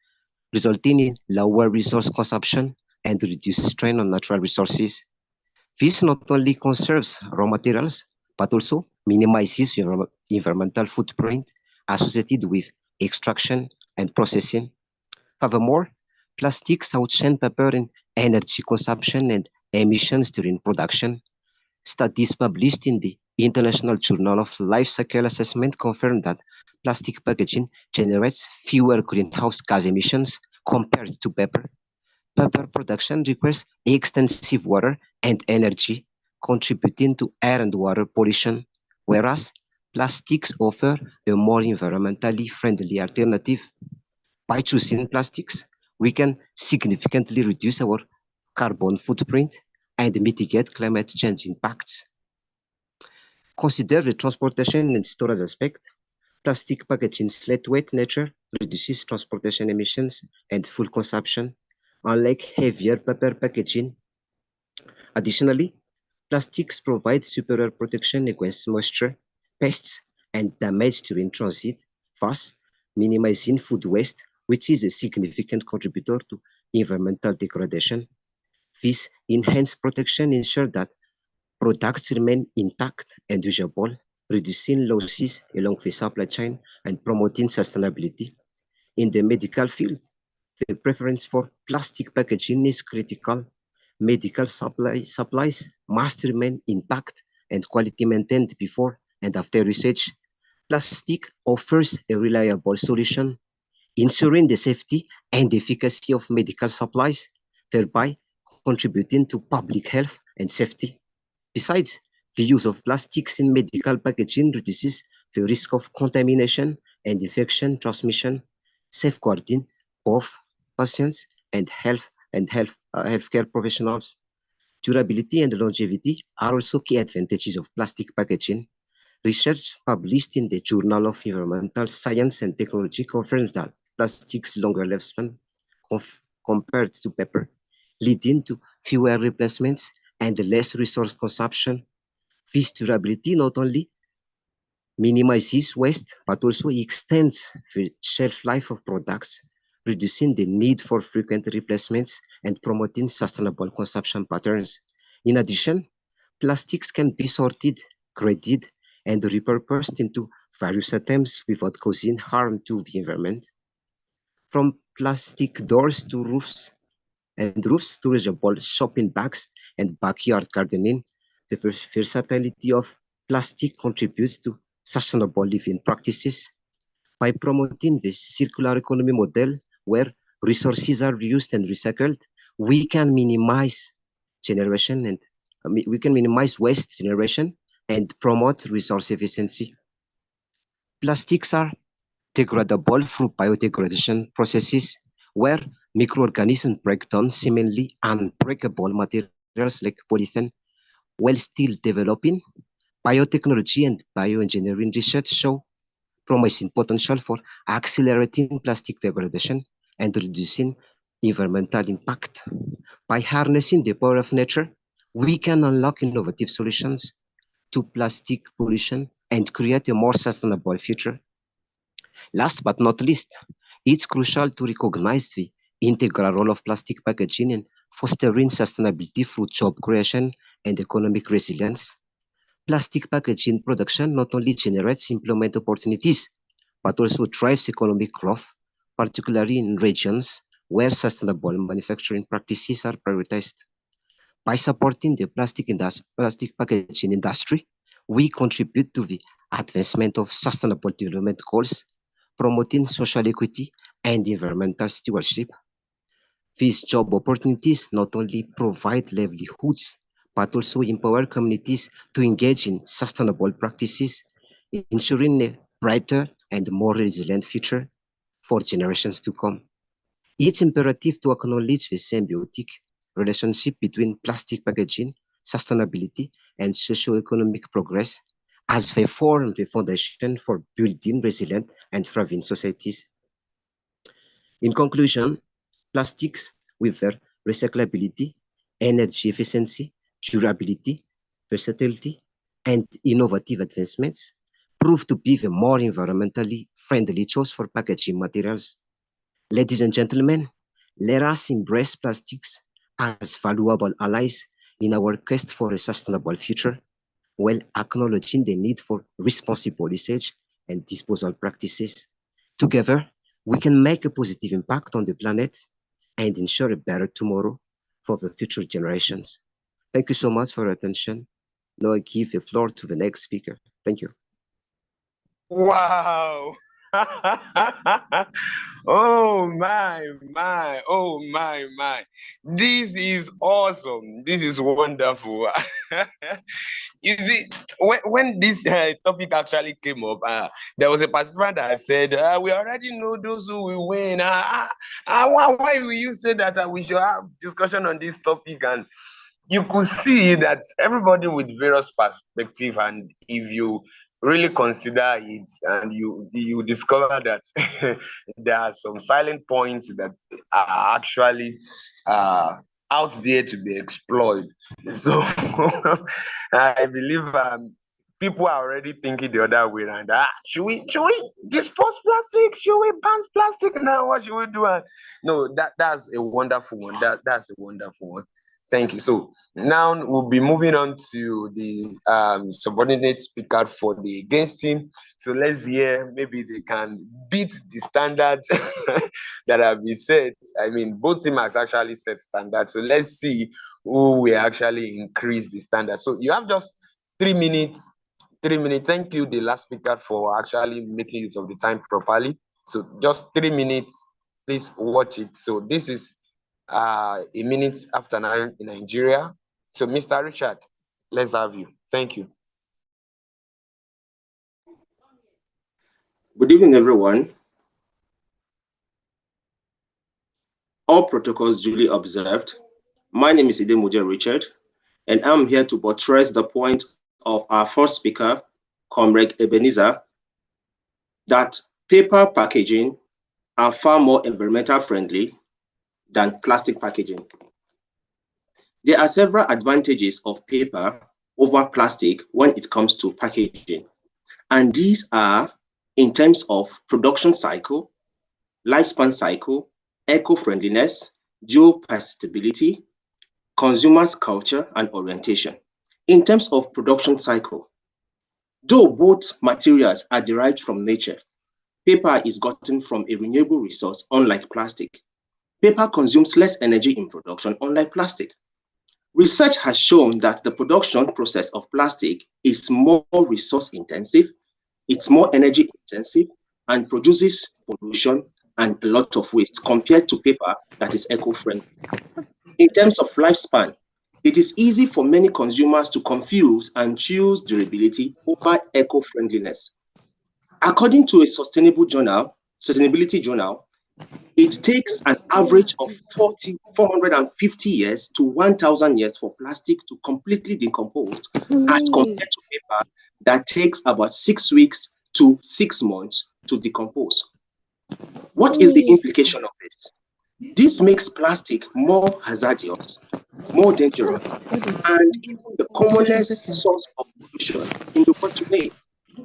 resulting in lower resource consumption and reduced strain on natural resources. This not only conserves raw materials, but also minimizes environmental footprint associated with extraction and processing. Furthermore, plastics outshine paper in energy consumption and emissions during production. Studies published in the International Journal of Life Cycle Assessment confirm that plastic packaging generates fewer greenhouse gas emissions compared to paper. Paper production requires extensive water and energy, contributing to air and water pollution, whereas plastics offer a more environmentally friendly alternative. By choosing plastics, we can significantly reduce our carbon footprint and mitigate climate change impacts. Consider the transportation and storage aspect. Plastic packaging's lightweight nature reduces transportation emissions and fuel consumption, unlike heavier paper packaging. Additionally, plastics provide superior protection against moisture, pests, and damage during transit, thus minimizing food waste, which is a significant contributor to environmental degradation. This enhanced protection ensures that products remain intact and usable, reducing losses along the supply chain and promoting sustainability. In the medical field, the preference for plastic packaging is critical. Medical supplies must remain intact and quality maintained before and after usage. Plastic offers a reliable solution, ensuring the safety and efficacy of medical supplies, thereby contributing to public health and safety. Besides, the use of plastics in medical packaging reduces the risk of contamination and infection transmission, safeguarding both patients and healthcare professionals. Durability and longevity are also key advantages of plastic packaging. Research published in the Journal of Environmental Science and Technology confirms that plastic's longer lifespan compared to paper, leading to fewer replacements and less resource consumption. This durability not only minimizes waste, but also extends the shelf life of products, reducing the need for frequent replacements and promoting sustainable consumption patterns. In addition, plastics can be sorted, graded, and repurposed into various items without causing harm to the environment. From plastic doors to roofs to reusable shopping bags and backyard gardening, the versatility of plastic contributes to sustainable living practices. By promoting the circular economy model where resources are reused and recycled, we can minimize waste generation and promote resource efficiency. Plastics are degradable through biodegradation processes where microorganisms break down seemingly unbreakable materials like polyethylene. While still developing, biotechnology and bioengineering research show promising potential for accelerating plastic degradation and reducing environmental impact. By harnessing the power of nature, we can unlock innovative solutions to plastic pollution and create a more sustainable future. Last but not least, it's crucial to recognize the integral role of plastic packaging in fostering sustainability through job creation and economic resilience. Plastic packaging production not only generates employment opportunities, but also drives economic growth, particularly in regions where sustainable manufacturing practices are prioritized. By supporting the plastic packaging industry, we contribute to the advancement of sustainable development goals, promoting social equity and environmental stewardship. These job opportunities not only provide livelihoods, but also empower communities to engage in sustainable practices, ensuring a brighter and more resilient future for generations to come. It's imperative to acknowledge the symbiotic relationship between plastic packaging, sustainability, and socio-economic progress as they form the foundation for building resilient and thriving societies. In conclusion, plastics with their recyclability, energy efficiency, durability, versatility, and innovative advancements prove to be the more environmentally friendly choice for packaging materials. Ladies and gentlemen, let us embrace plastics as valuable allies in our quest for a sustainable future, while acknowledging the need for responsible usage and disposal practices. Together, we can make a positive impact on the planet and ensure a better tomorrow for the future generations. Thank you so much for your attention. Now I give the floor to the next speaker. Thank you. Wow. Oh my. Oh my. This is awesome. This is wonderful. You see, when this topic actually came up, there was a participant that said, we already know those who will win. Why will you say that we should have discussion on this topic? And you could see that everybody with various perspective, and if you really consider it, and you discover that there are some silent points that are actually out there to be explored. So I believe people are already thinking the other way around. Should we dispose plastic? Should we ban plastic now? What should we do? No, that's a wonderful one. That's a wonderful one. Thank you. So now we'll be moving on to the subordinate speaker for the against team. So let's hear, maybe they can beat the standard that have been set. I mean, both teams has actually set standard. So let's see who will actually increase the standard. So you have just 3 minutes. 3 minutes. Thank you, the last speaker, for actually making use of the time properly. So just 3 minutes. Please watch it. So this is a minute after 9 in Nigeria. So Mr. Richard, let's have you. Thank you. Good evening, everyone. All protocols duly observed. My name is Idemudia Richard, and I'm here to buttress the point of our first speaker, Comrade Ebenezer, that paper packaging are far more environmental friendly than plastic packaging. There are several advantages of paper over plastic when it comes to packaging, and these are in terms of production cycle, lifespan cycle, eco-friendliness, geopassability, consumers' culture and orientation. In terms of production cycle, though both materials are derived from nature, paper is gotten from a renewable resource, unlike plastic. Paper consumes less energy in production, unlike plastic. Research has shown that the production process of plastic is more resource intensive, it's more energy intensive, and produces pollution and a lot of waste compared to paper that is eco-friendly. In terms of lifespan, it is easy for many consumers to confuse and choose durability over eco-friendliness. According to a sustainability journal, it takes an average of 450 years to 1,000 years for plastic to completely decompose, as compared to paper that takes about 6 weeks to 6 months to decompose. What is the implication of this? This makes plastic more hazardous, more dangerous, and even the commonest source of pollution in the world today,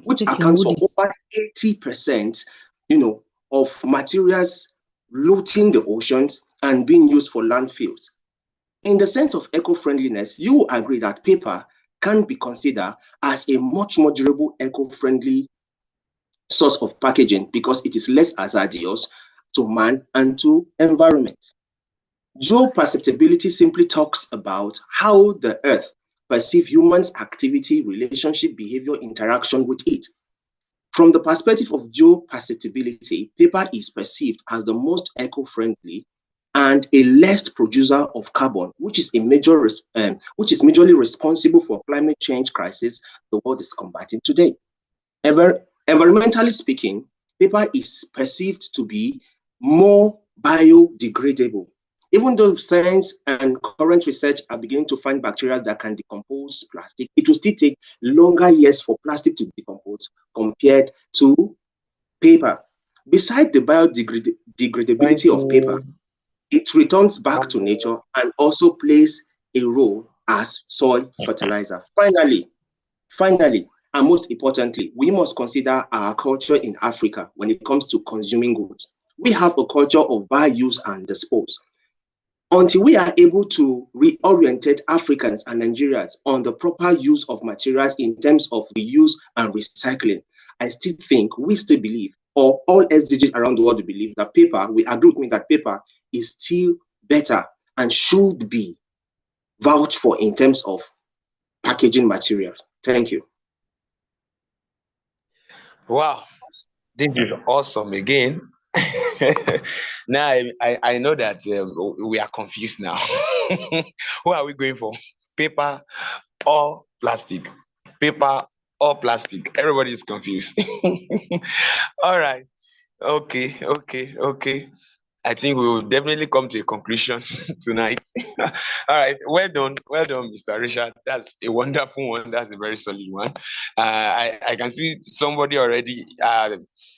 which accounts for over 80%, of materials polluting the oceans and being used for landfills. In the sense of eco-friendliness, you will agree that paper can be considered as a much more durable, eco-friendly source of packaging because it is less hazardous to man and to environment. Geoperceptibility simply talks about how the earth perceives humans' activity, relationship, behavior, interaction with it. From the perspective of geoperceptibility, paper is perceived as the most eco-friendly and a less producer of carbon, which is majorly responsible for climate change crisis the world is combating today. Environmentally speaking, paper is perceived to be more biodegradable. Even though science and current research are beginning to find bacteria that can decompose plastic, it will still take longer years for plastic to decompose compared to paper. Besides the biodegradability of paper, it returns back to nature and also plays a role as soil fertilizer. Finally, and most importantly, we must consider our culture in Africa when it comes to consuming goods. We have a culture of buy, use, and dispose. Until we are able to reorientate Africans and Nigerians on the proper use of materials in terms of reuse and recycling, I still think we still believe, or all SDGs around the world believe, that paper, we agree with me that paper is still better and should be vouched for in terms of packaging materials. Thank you. Wow, this is awesome again. Now I know that we are confused now. Who are we going for? Paper or plastic? Paper or plastic? Everybody is confused. All right. Okay. I think we will definitely come to a conclusion tonight. All right, well done, Mr. Richard. That's a wonderful one. That's a very solid one. I can see somebody already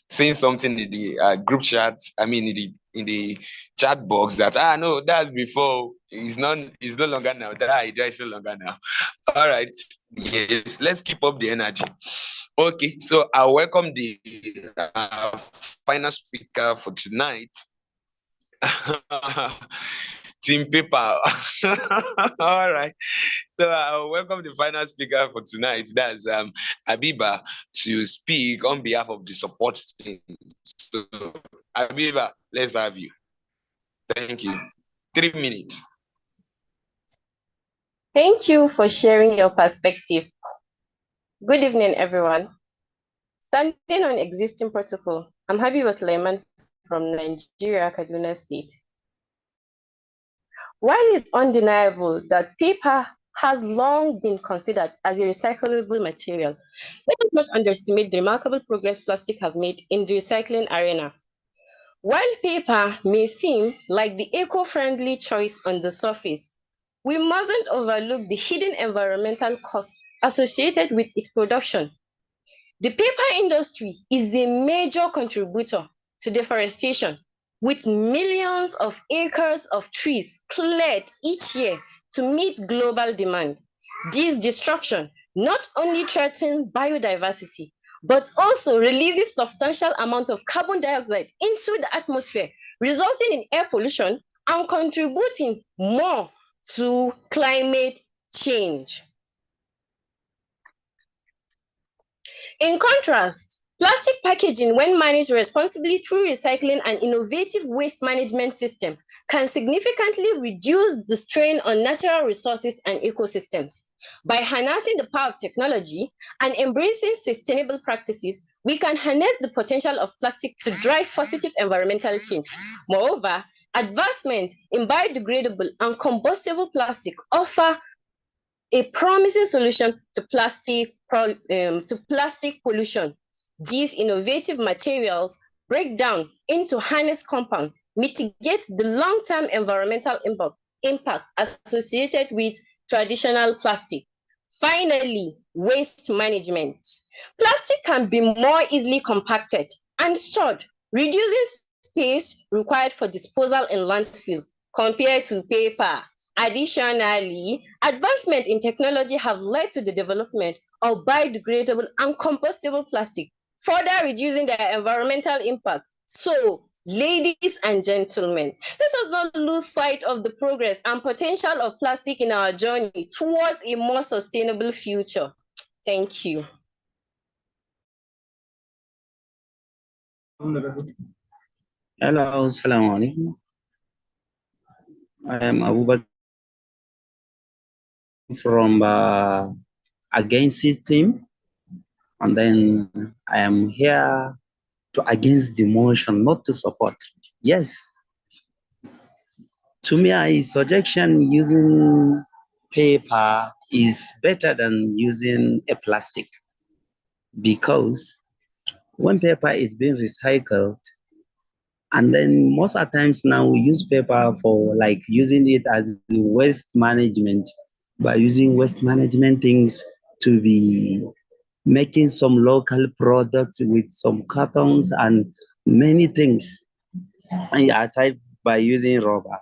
saying something in the group chat. I mean, in the chat box that no, that's before. It's no longer now. That idea is no longer now. All right, yes, let's keep up the energy. Okay, so I welcome the final speaker for tonight. Team paper. All right. So I welcome the final speaker for tonight. That's Abiba to speak on behalf of the support team. So Abiba, let's have you. Thank you. 3 minutes. Thank you for sharing your perspective. Good evening, everyone. Standing on existing protocol, I'm Habiba Sulaiman from Nigeria, Kaduna State. While it's undeniable that paper has long been considered as a recyclable material, let us not underestimate the remarkable progress plastic have made in the recycling arena. While paper may seem like the eco-friendly choice on the surface, we mustn't overlook the hidden environmental costs associated with its production. The paper industry is a major contributor to deforestation, with millions of acres of trees cleared each year to meet global demand. This destruction not only threatens biodiversity, but also releases substantial amounts of carbon dioxide into the atmosphere, resulting in air pollution and contributing more to climate change. In contrast, plastic packaging, when managed responsibly through recycling and innovative waste management system, can significantly reduce the strain on natural resources and ecosystems. By harnessing the power of technology and embracing sustainable practices, we can harness the potential of plastic to drive positive environmental change. Moreover, advancements in biodegradable and combustible plastic offer a promising solution to plastic pollution. These innovative materials break down into harness compounds, mitigate the long-term environmental impact associated with traditional plastic. Finally, waste management. Plastic can be more easily compacted and stored, reducing space required for disposal in landfills compared to paper. Additionally, advancement in technology have led to the development of biodegradable and compostable plastic, further reducing their environmental impact. So, ladies and gentlemen, let us not lose sight of the progress and potential of plastic in our journey towards a more sustainable future. Thank you. Hello, Assalamu alaikum. I am Abubakar from against it team, and then I am here to against the motion, not to support. Yes, to me, I suggestion using paper is better than using a plastic, because when paper is being recycled, and then most of the times now we use paper for like using it as the waste management, by using waste management things to be making some local products with some cartons and many things, and aside by using rubber.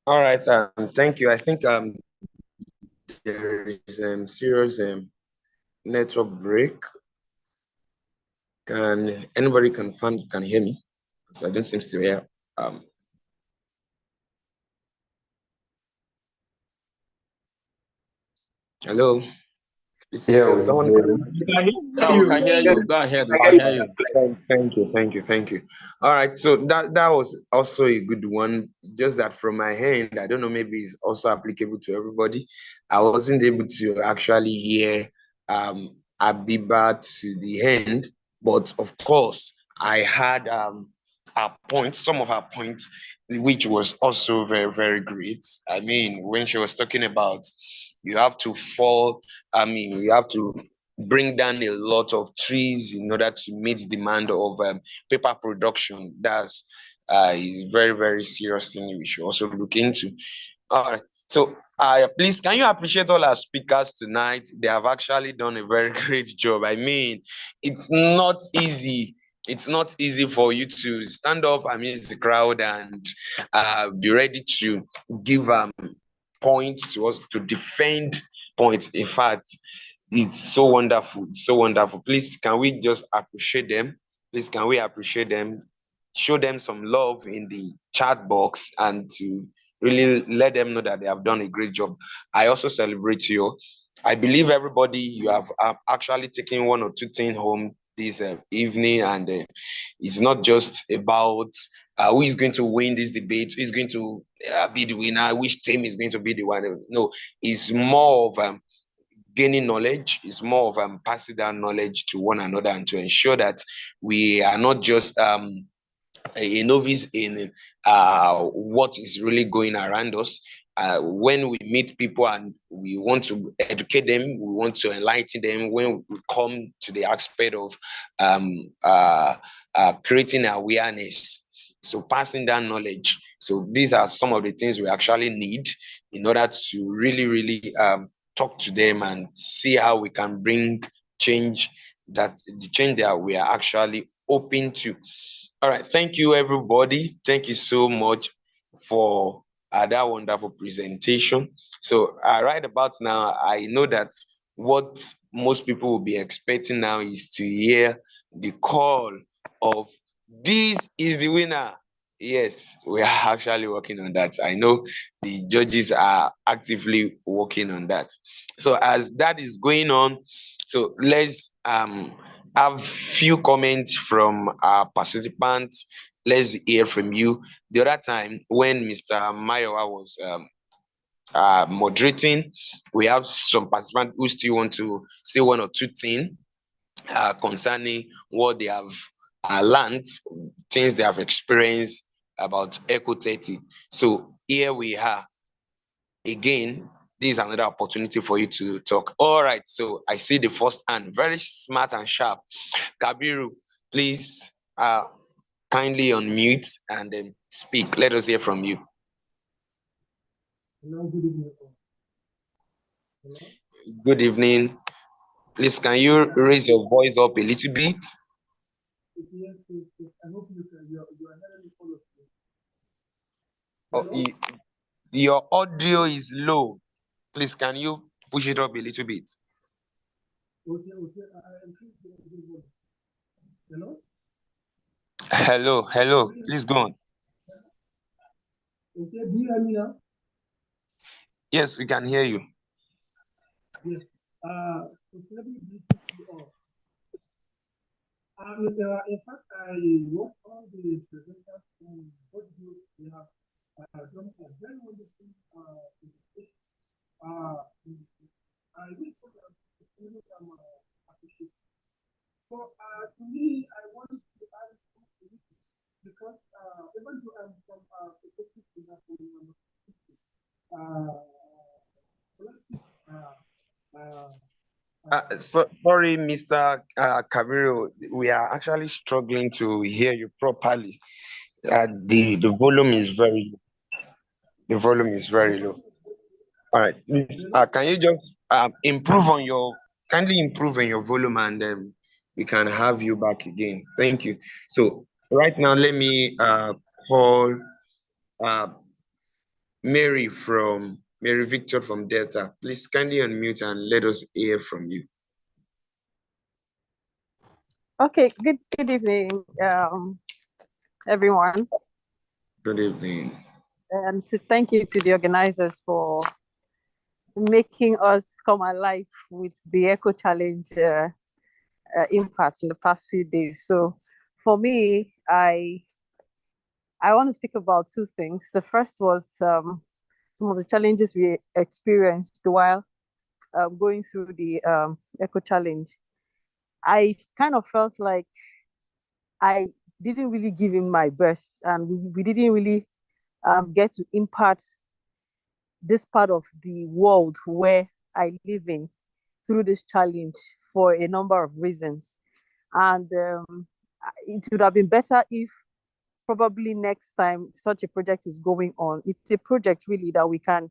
All right, thank you. I think there is serious network break. Can anybody confirm you can hear me? So I don't seem to hear. Hello. Yeah, Someone we can hear you. Go ahead. We can hear you. Thank you. All right. So that was also a good one. Just that from my hand, I don't know, maybe it's also applicable to everybody. I wasn't able to actually hear Abiba to the end, but of course I had her points, some of her points, which was also very, very great. I mean, when she was talking about you have to you have to bring down a lot of trees in order to meet demand of paper production. That's is very, very serious thing we should also look into. All right. So please, can you appreciate all our speakers tonight? They have actually done a very great job. I mean, it's not easy. It's not easy for you to stand up amidst the crowd and be ready to give points to us, to defend points. In fact, it's so wonderful. It's so wonderful. Please, can we just appreciate them? Please, can we appreciate them? Show them some love in the chat box and to really let them know that they have done a great job. I also celebrate you. I believe everybody, you have actually taken one or two things home this evening, and it's not just about who is going to win this debate, who is going to be the winner, which team is going to be the winner. No, it's more of gaining knowledge. It's more of passing down knowledge to one another and to ensure that we are not just a novice in what is really going around us. When we meet people and we want to educate them, we want to enlighten them, when we come to the aspect of creating awareness, so passing down knowledge. So these are some of the things we actually need in order to really, really talk to them and see how we can bring change, that the change that we are actually open to. All right, thank you, everybody. Thank you so much for that wonderful presentation. So right about now, I know that what most people will be expecting now is to hear the call of this is the winner. Yes, we are actually working on that. I know the judges are actively working on that. So as that is going on, so let's have few comments from our participants. Let's hear from you. The other time when Mr. Mayowa was moderating, we have some participants who still want to say one or two things concerning what they have learned, things they have experienced about ECO30. So here we are again. This is another opportunity for you to talk. All right, so I see the first hand, very smart and sharp. Kabiru, please kindly unmute and then speak. Let us hear from you. Hello, good evening. Hello? Good evening. Please, can you raise your voice up a little bit? Yes, yes, yes. I hope you are hearing all of me. Oh, your audio is low. Please, can you push it up a little bit? Okay, okay. I am thinking. Hello? Hello. Please go on. Okay, do you hear me now? Yes, we can hear you. Yes. So let me greet you all. In fact, I watched all the presenters from both groups. They have done a very wonderful presentation. I wish for them some appreciation. So, to me, I want to add something because even though I'm from a specific Sorry, Mr. Kabiru, we are actually struggling to hear you properly. The volume is very low. All right. Can you just kindly improve on your volume, and we can have you back again. Thank you. So right now, let me call Mary Victor from Delta. Please kindly unmute and let us hear from you. Okay, good evening, everyone. Good evening. And to thank you to the organizers for making us come alive with the Eco Challenge impact in the past few days. So for me, I want to speak about two things. The first was some of the challenges we experienced while going through the Eco Challenge. I kind of felt like I didn't really give him my best, and we didn't really get to impart this part of the world where I live in through this challenge for a number of reasons. And it would have been better if probably next time such a project is going on, it's a project really that we can,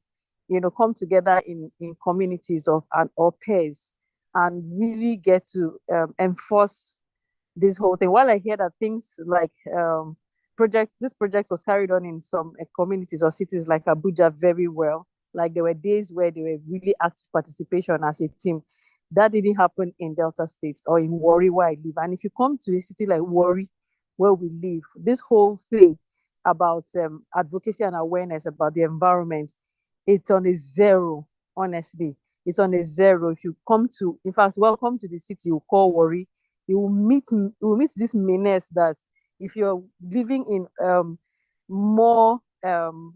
come together in communities of or pairs and really get to enforce this whole thing. While I hear that things like this project was carried on in some communities or cities like Abuja very well. Like there were days where there were really active participation as a team. That didn't happen in Delta State or in Warri where I live. And if you come to a city like Warri where we live, this whole thing about advocacy and awareness about the environment, it's on a zero, honestly. It's on a zero. If you come to, in fact, welcome to the city you call Warri, you will meet this menace that if you're living in more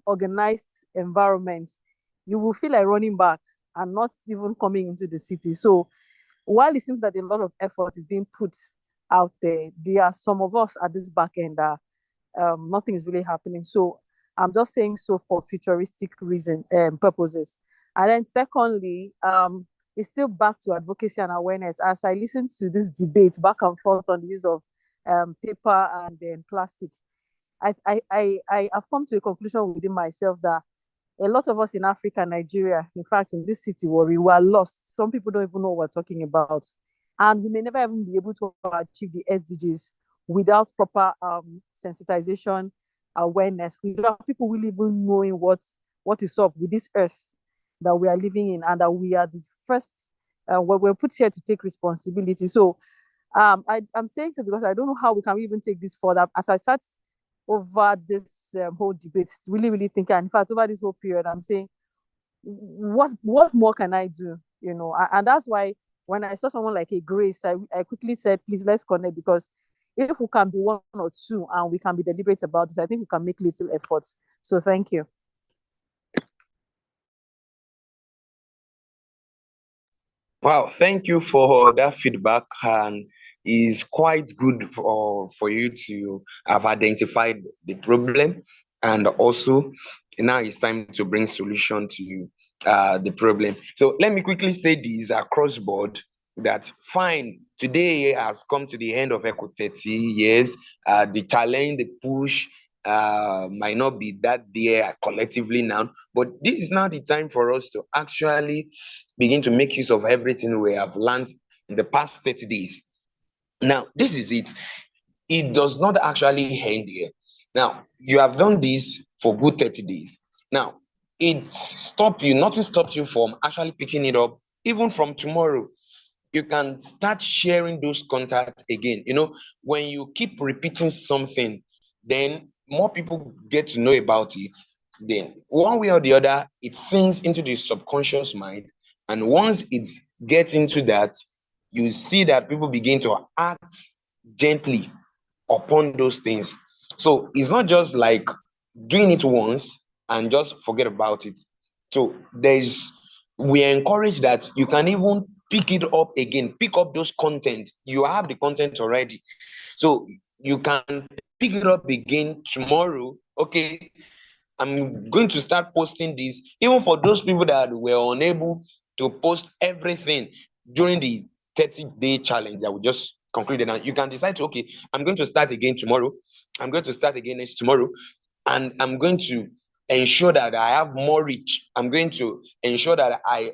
organized environment, you will feel like running back and not even coming into the city. So while it seems that a lot of effort is being put out there are some of us at this back end that nothing is really happening. So I'm just saying so for futuristic purposes. And then secondly, it's still back to advocacy and awareness. As I listen to this debate back and forth on the use of paper and then plastic, I've come to a conclusion within myself that a lot of us in Africa, Nigeria, in fact, in this city where we were lost. Some people don't even know what we're talking about. And we may never even be able to achieve the SDGs without proper sensitization, awareness, without people really even knowing what is up with this earth that we are living in and that we are the first, we're put here to take responsibility. So I'm saying so because I don't know how we can even take this further. As I sat over this whole debate, really thinking, and in fact, over this whole period, I'm saying, what more can I do? And that's why when I saw someone like a Grace, I quickly said, please, let's connect, because if we can be one or two and we can be deliberate about this, I think we can make little efforts. So thank you. Wow, thank you for that feedback, and it's quite good for you to have identified the problem, and also now it's time to bring solution to the problem. So let me quickly say this across board, that fine, today has come to the end of ECO30 years. The challenge, the push might not be that there collectively now, but this is now the time for us to actually begin to make use of everything we have learned in the past 30 days. Now, this is it. It does not actually end here. Now, you have done this for good 30 days. Now, nothing stopped you from actually picking it up even from tomorrow. You can start sharing those contacts again. When you keep repeating something, then more people get to know about it. Then one way or the other, it sinks into the subconscious mind. And once it gets into that, you see that people begin to act gently upon those things. So it's not just like doing it once and just forget about it. So we encourage that you can even pick it up again, pick up those content. You have the content already. So you can pick it up again tomorrow. Okay, I'm going to start posting this, even for those people that were unable to post everything during the 30-day challenge that we just concluded. Now you can decide to, okay, I'm going to start again tomorrow. I'm going to start again next tomorrow, and I'm going to ensure that I have more reach. I'm going to ensure that I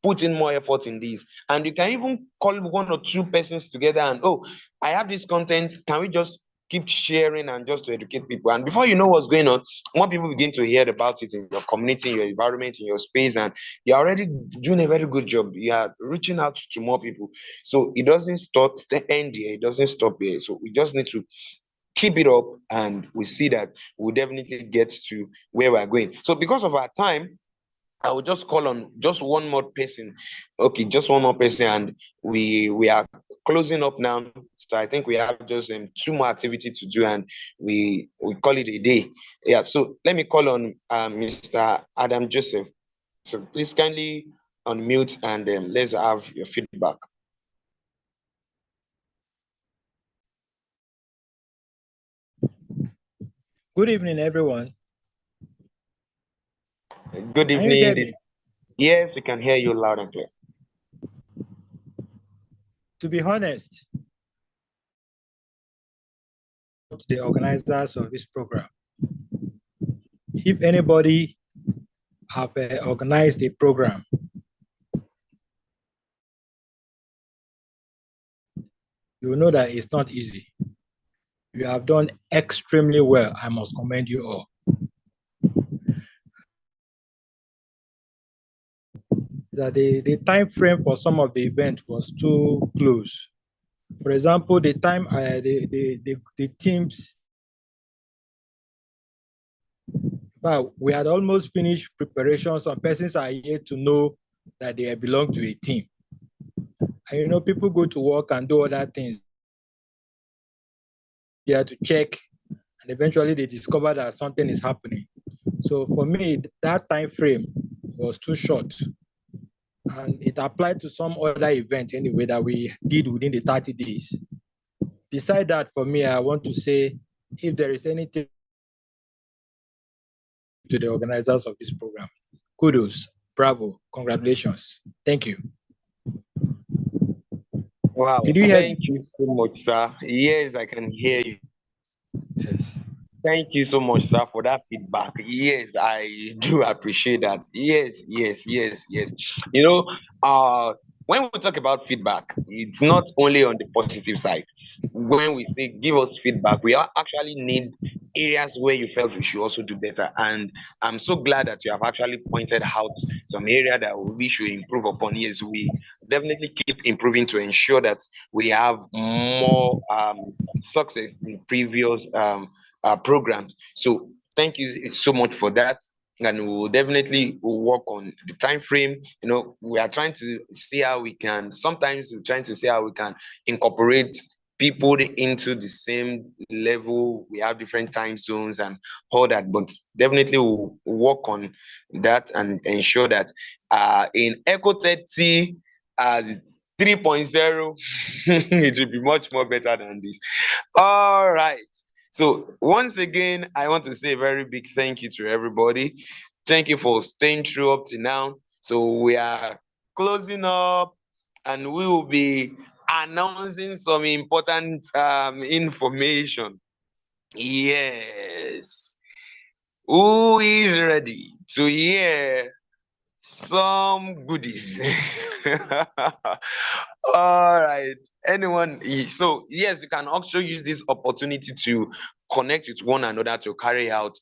put in more effort in this. And you can even call one or two persons together and, oh, I have this content. Can we just keep sharing and just to educate people? And before you know what's going on, more people begin to hear about it in your community, in your environment, in your space, and you're already doing a very good job. You are reaching out to more people. So it doesn't stop the end here, it doesn't stop here. So we just need to keep it up, and we see that we'll definitely get to where we're going. So because of our time, I will just call on just one more person. Okay, just one more person, and we are closing up now. So I think we have just two more activity to do, and we call it a day. Yeah. So let me call on Mr. Adam Joseph. So please kindly unmute, and let's have your feedback. Good evening, everyone. Good Can you hear evening. me? Yes, we can hear you loud and clear. To be honest, the organizers of this program, if anybody have organized a program, you will know that it's not easy. You have done extremely well. I must commend you all. That the time frame for some of the event was too close. For example, the time the teams, well, we had almost finished preparation. Some persons are yet to know that they belong to a team. And people go to work and do other things. They have to check, and eventually they discover that something is happening. So for me, that time frame was too short. And it applied to some other event anyway that we did within the 30 days. Beside that, for me, I want to say, if there is anything to the organizers of this program, kudos, bravo, congratulations. Thank you. Wow, Did you hear thank you so much, sir. Yes, I can hear you. Yes. Thank you so much, sir, for that feedback. Yes, I do appreciate that. Yes, yes, yes, yes. When we talk about feedback, it's not only on the positive side. when we say give us feedback, we actually need areas where you felt we should also do better. And I'm so glad that you have actually pointed out some area that we should improve upon. Yes, we definitely keep improving to ensure that we have more success in previous programs. So thank you so much for that. And we will definitely work on the time frame. We are trying to see how we can, sometimes we're trying to see how we can incorporate people into the same level. We have different time zones and all that, but definitely we'll work on that and ensure that in ECO30 3.0 it will be much more better than this. All right. So once again, I want to say a very big thank you to everybody. Thank you for staying through up to now. So we are closing up and we will be announcing some important information. Yes. Who is ready to hear some goodies? All right. Anyone? So yes, you can also use this opportunity to connect with one another to carry out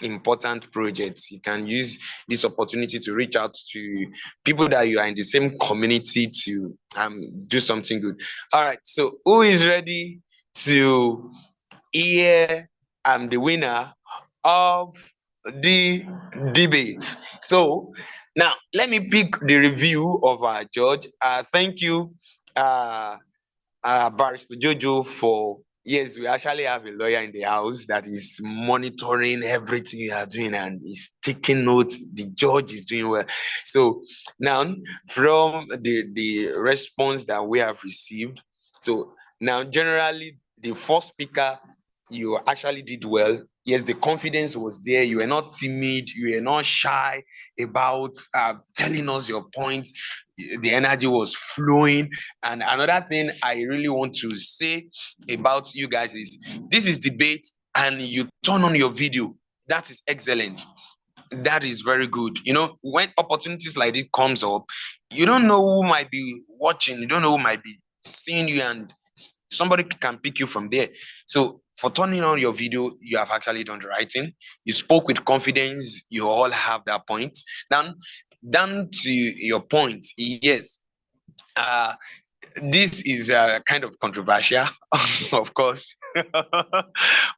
important projects. You can use this opportunity to reach out to people that you are in the same community to do something good. All right. So who is ready to hear the winner of the debate? So now let me pick the review of our judge. Thank you, Barrister Jojo, for yes, we actually have a lawyer in the house that is monitoring everything you are doing and is taking notes. The judge is doing well. So now, from the response that we have received, so now generally the first speaker, you actually did well. Yes, the confidence was there. You were not timid. You were not shy about telling us your points. The energy was flowing. And another thing I really want to say about you guys is this is debate and you turn on your video. That is excellent. That is very good. When opportunities like this comes up, you don't know who might be watching. You don't know who might be seeing you, and somebody can pick you from there. So for turning on your video, you have actually done the right thing. You spoke with confidence. You all have that point. Now, down to your point, yes. This is kind of controversial, of course.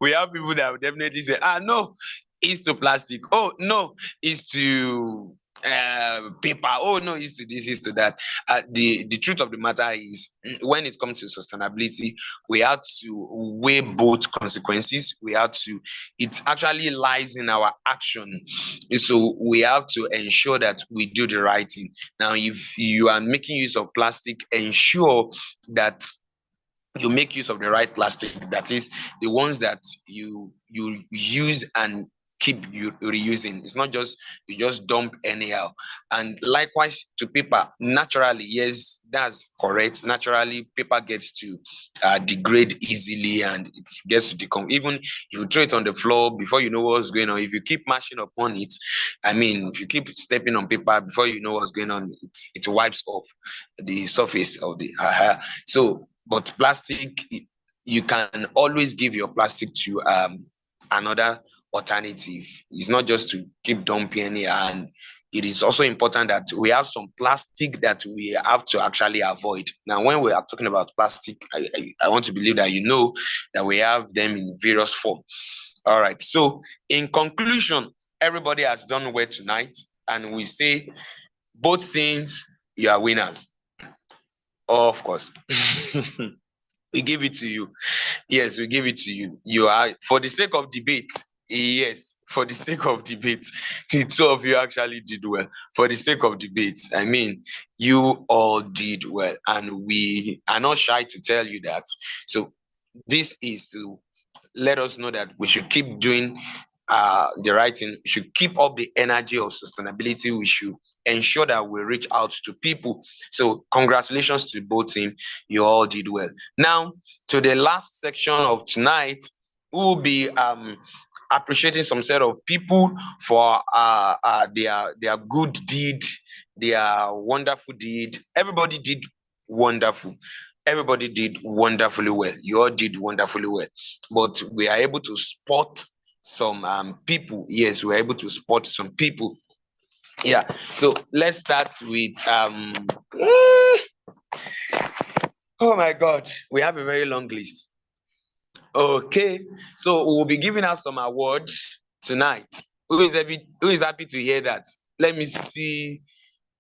We have people that would definitely say, no, it's to plastic. Oh, no, it's to paper. Oh, no, it's to this, it's to that. The truth of the matter is, when it comes to sustainability, we have to weigh both consequences. It actually lies in our action. So we have to ensure that we do the right thing. Now, if you are making use of plastic, ensure that you make use of the right plastic. That is the ones that you use and keep you reusing. It's not just you just dump anyhow. And likewise to paper, naturally, yes, that's correct. Naturally, paper gets to degrade easily and it gets to decomp. Even if you throw it on the floor, before you know what's going on, if you keep mashing upon it, if you keep stepping on paper, before you know what's going on, it wipes off the surface of the so. But plastic, you can always give your plastic to another alternative. It's not just to keep dumping it. And it is also important that we have some plastic that we have to actually avoid. Now, when we are talking about plastic, I want to believe that you know that we have them in various forms. All right. So in conclusion, everybody has done well tonight. And we say both teams, you are winners. Of course. We give it to you. Yes, we give it to you. You are, for the sake of debate. Yes, for the sake of debate, the two of you actually did well. For the sake of debate, you all did well, and we are not shy to tell you that. So this is to let us know that we should keep doing the right thing. We should keep up the energy of sustainability. We should ensure that we reach out to people. So congratulations to both team. You all did well. Now to the last section of tonight, we will be appreciating some set of people for their good deed, their wonderful deed. Everybody did wonderful. everybody did wonderfully well. You all did wonderfully well. But we are able to spot some people. Yes, we are able to spot some people. Yeah. So let's start with oh my God, we have a very long list. Okay, so we'll be giving out some awards tonight. Who is happy to hear that? Let me see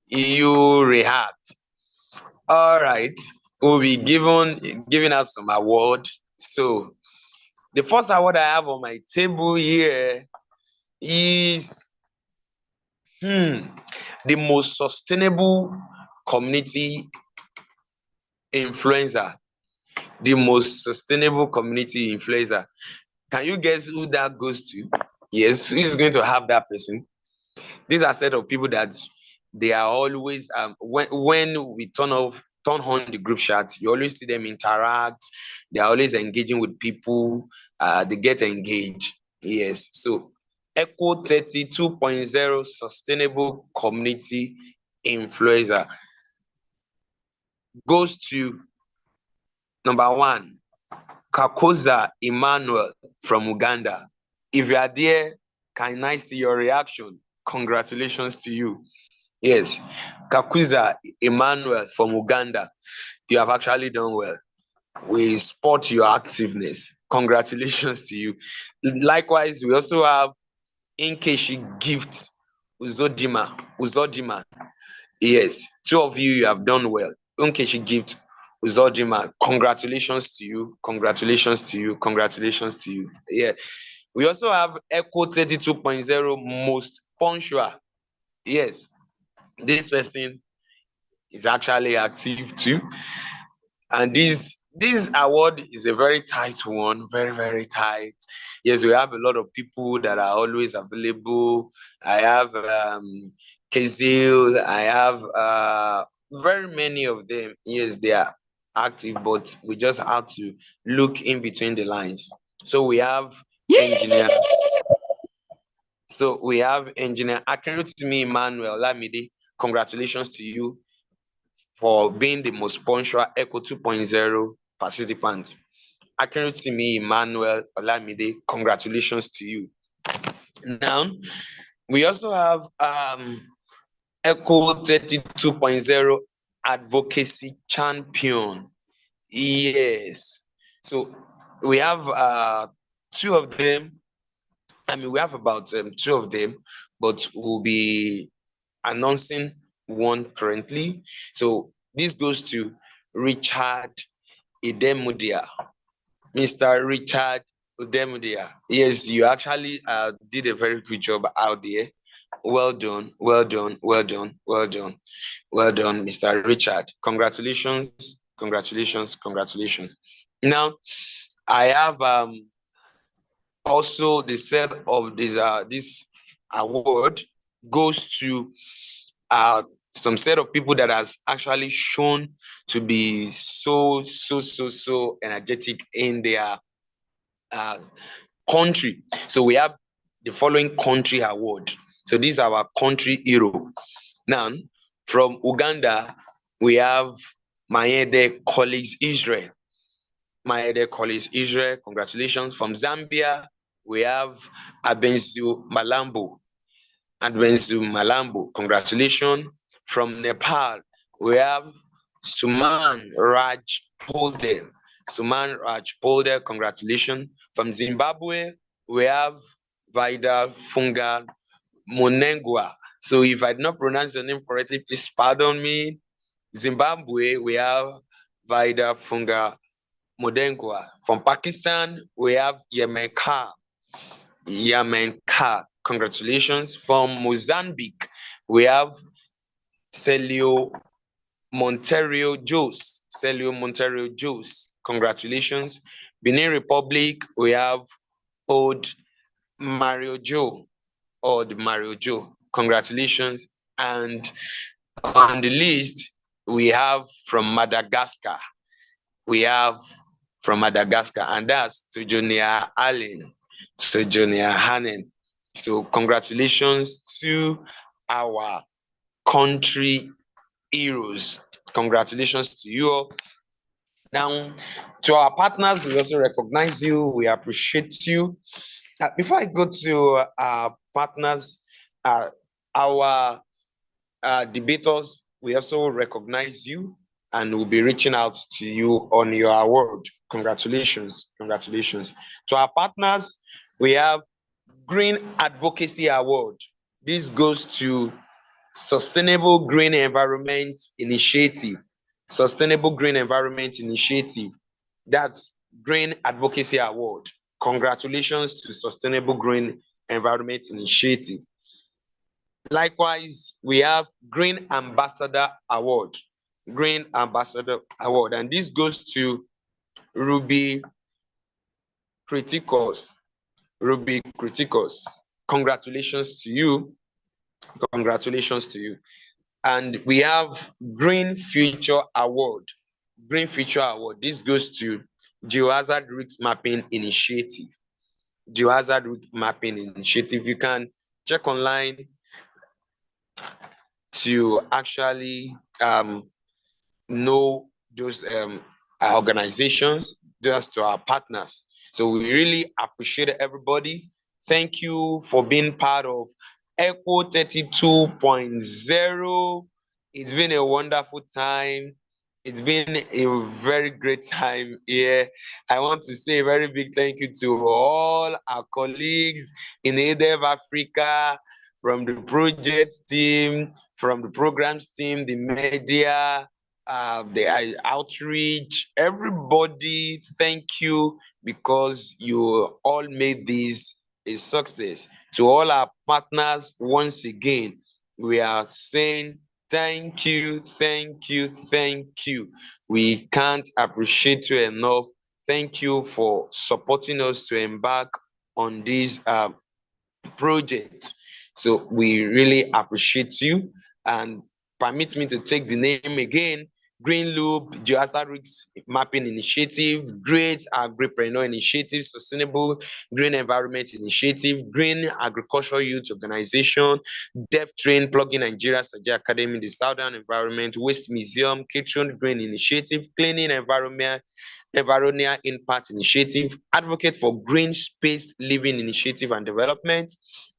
you react. All right, we'll be giving out some award. So the first award I have on my table here is the most sustainable community influencer. The most sustainable community influencer. Can you guess who that goes to? Yes, who is going to have that person? These are set of people that they are always when we turn on the group chat, you always see them interact. They are always engaging with people. They get engaged. Yes. So ECO30 2.0 sustainable community influencer goes to number one, Kakoza Emmanuel from Uganda. If you are there, can I see your reaction? Congratulations to you. Yes, Kakuza Emmanuel from Uganda. You have actually done well. We support your activeness. Congratulations to you. Likewise, we also have Inkeshi Gifts Uzodima. Yes, two of you have done well. Inkeshi Gift Uzodima. Congratulations to you. Congratulations to you. Congratulations to you. Yeah. We also have ECO30 2.0 most punctual. Yes, this person is actually active too. And this award is a very tight one, very, very tight. Yes, we have a lot of people that are always available. I have Kazil, I have very many of them. Yes, they are active, but we just have to look in between the lines. So we have engineer. So we have engineer Akinrutimi Emmanuel Lamide. Congratulations to you for being the most punctual ECO 2.0 participant. Akinrutimi Emmanuel Olamide, congratulations to you. Now, we also have ECO 32.0 advocacy champion. Yes. So we have two of them. I mean, we have about two of them, but we'll be announcing one currently. So this goes to Richard Idemudia. Mr. Richard Idemudia. Yes, you actually did a very good job out there. Well done, well done, well done, well done, well done, Mr. Richard. Congratulations, congratulations, congratulations. Now, I have also the set of this award goes to some set of people that has actually shown to be so energetic in their country. So we have the following country award. So these are our country hero. Now, from Uganda, we have Mayede College Israel. Mayede College Israel, congratulations. From Zambia, we have Abensu Malambo. Advensu Malambo, congratulations. From Nepal, we have Suman Raj Polder. Suman Raj Polder, congratulations. From Zimbabwe, we have Vida Funga Monengwa. So if I did not pronounce your name correctly, please pardon me. Zimbabwe, we have Vida Funga Monengwa. From Pakistan, we have Yemenka. Congratulations. From Mozambique, we have Celio Monterio Jose. Celio Monterio Jose. Congratulations. Benin Republic, we have Old Mario Joe. Old Mario Joe. Congratulations. And on the list, we have from Madagascar. We have from Madagascar, and that's to Junior Allen. To Junior Hannon. So congratulations to our country heroes. Congratulations to you all. Now, to our partners, we also recognize you. We appreciate you. Before I go to our partners, our debaters, we also recognize you and we'll be reaching out to you on your award. Congratulations. Congratulations. To our partners, we have Green Advocacy Award. This goes to Sustainable Green Environment Initiative. Sustainable Green Environment Initiative. That's Green Advocacy Award. Congratulations to Sustainable Green Environment Initiative. Likewise, we have Green Ambassador Award. Green Ambassador Award. And this goes to Ruby Criticus. Ruby Criticus. Congratulations to you. Congratulations to you. And we have Green Future Award. Green Future Award. This goes to Geohazard Risk Mapping Initiative. Geohazard Risk Mapping Initiative. You can check online to actually know those organizations, just to our partners. So we really appreciate everybody. Thank you for being part of ECO30 2.0. It's been a wonderful time. It's been a very great time here. I want to say a very big thank you to all our colleagues in ADEV Africa, from the project team, from the programs team, the media, the outreach, everybody, thank you, because you all made this a success. To all our partners, once again, we are saying thank you, thank you, thank you. We can't appreciate you enough. Thank you for supporting us to embark on this project. So we really appreciate you, and permit me to take the name again: Green Loop, Geohazard Risk Mapping Initiative, Great Agripreneur Initiative, Sustainable Green Environment Initiative, Green Agricultural Youth Organization, Deaf Train, Plugin Nigeria, Sajia Academy, the Southern Environment, Waste Museum, Kitchen Green Initiative, Cleaning Environmental Impact Initiative, Advocate for Green Space Living Initiative and Development,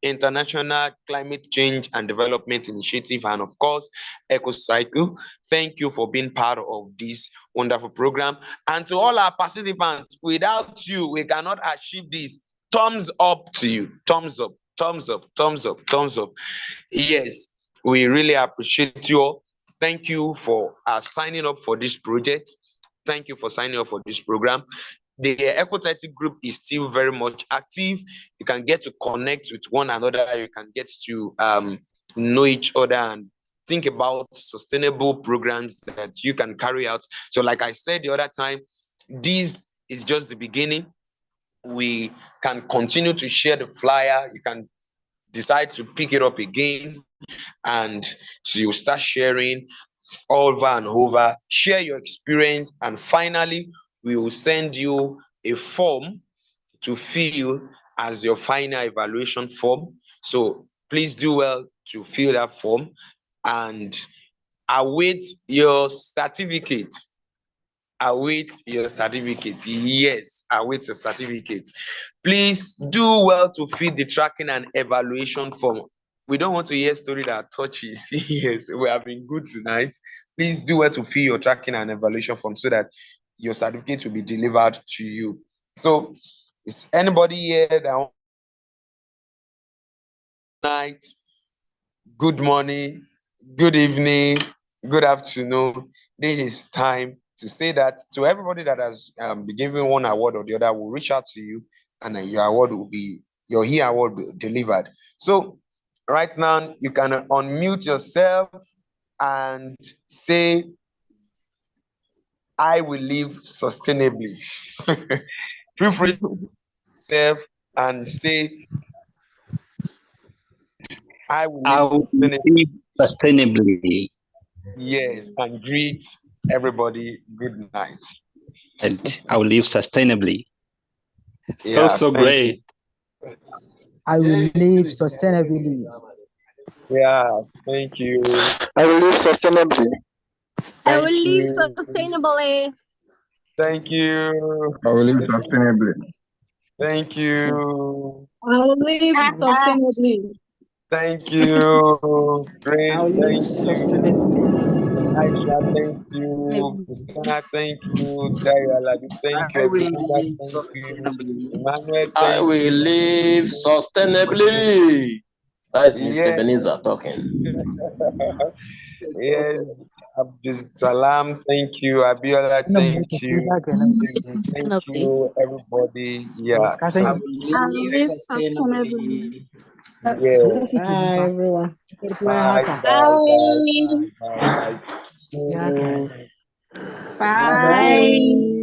International Climate Change and Development Initiative, and of course, EcoCycle. Thank you for being part of this wonderful program. And to all our participants, without you, we cannot achieve this. Thumbs up to you. Thumbs up, thumbs up, thumbs up, thumbs up. Yes, we really appreciate you all. Thank you for signing up for this project. Thank you for signing up for this program. The ECO30 group is still very much active. You can get to connect with one another. You can get to know each other and think about sustainable programs that you can carry out. So like I said the other time, this is just the beginning. We can continue to share the flyer. You can decide to pick it up again and to start sharing over and over. Share your experience, and finally, we will send you a form to fill as your final evaluation form. So please do well to fill that form and await your certificate. Await your certificate. Yes, await your certificate. Please do well to fill the tracking and evaluation form. We don't want to hear a story that touches. Yes, we have been good tonight. Please do well to fill your tracking and evaluation form so that your certificate will be delivered to you. So, is anybody here that night, good morning, good evening, good afternoon? This is time to say that to everybody that has been given one award or the other. Will reach out to you, and then your award will be, your award will be delivered. So right now you can unmute yourself and say, I will live sustainably. Feel free to yourself and say, I will live sustainably. Yes, and greet everybody good night. And I will live sustainably. Yeah, so great. I will live sustainably. Yeah, thank you. I will live sustainably. I will Thank live you. sustainably. Thank you. I will live sustainably. Thank you. I'll live sustainably. Thank you. Grace, I'll live thank you. sustainably. Aisha, thank you. Christina, thank you. Dayo thank you. I will Ebenezer, live thank you. sustainably. Emmanuel, I thank will you. live sustainably. That is Mr. Yes. Ebenezer talking. Yes. Abdul Salam, thank you. Abiola, thank you. Thank Sustainably. you, everybody. Yeah. I So, will I'll live live sustainably. sustainably. yeah. Bye, everyone. Bye, bye, bye, bye, bye, bye. See you. Bye. Bye.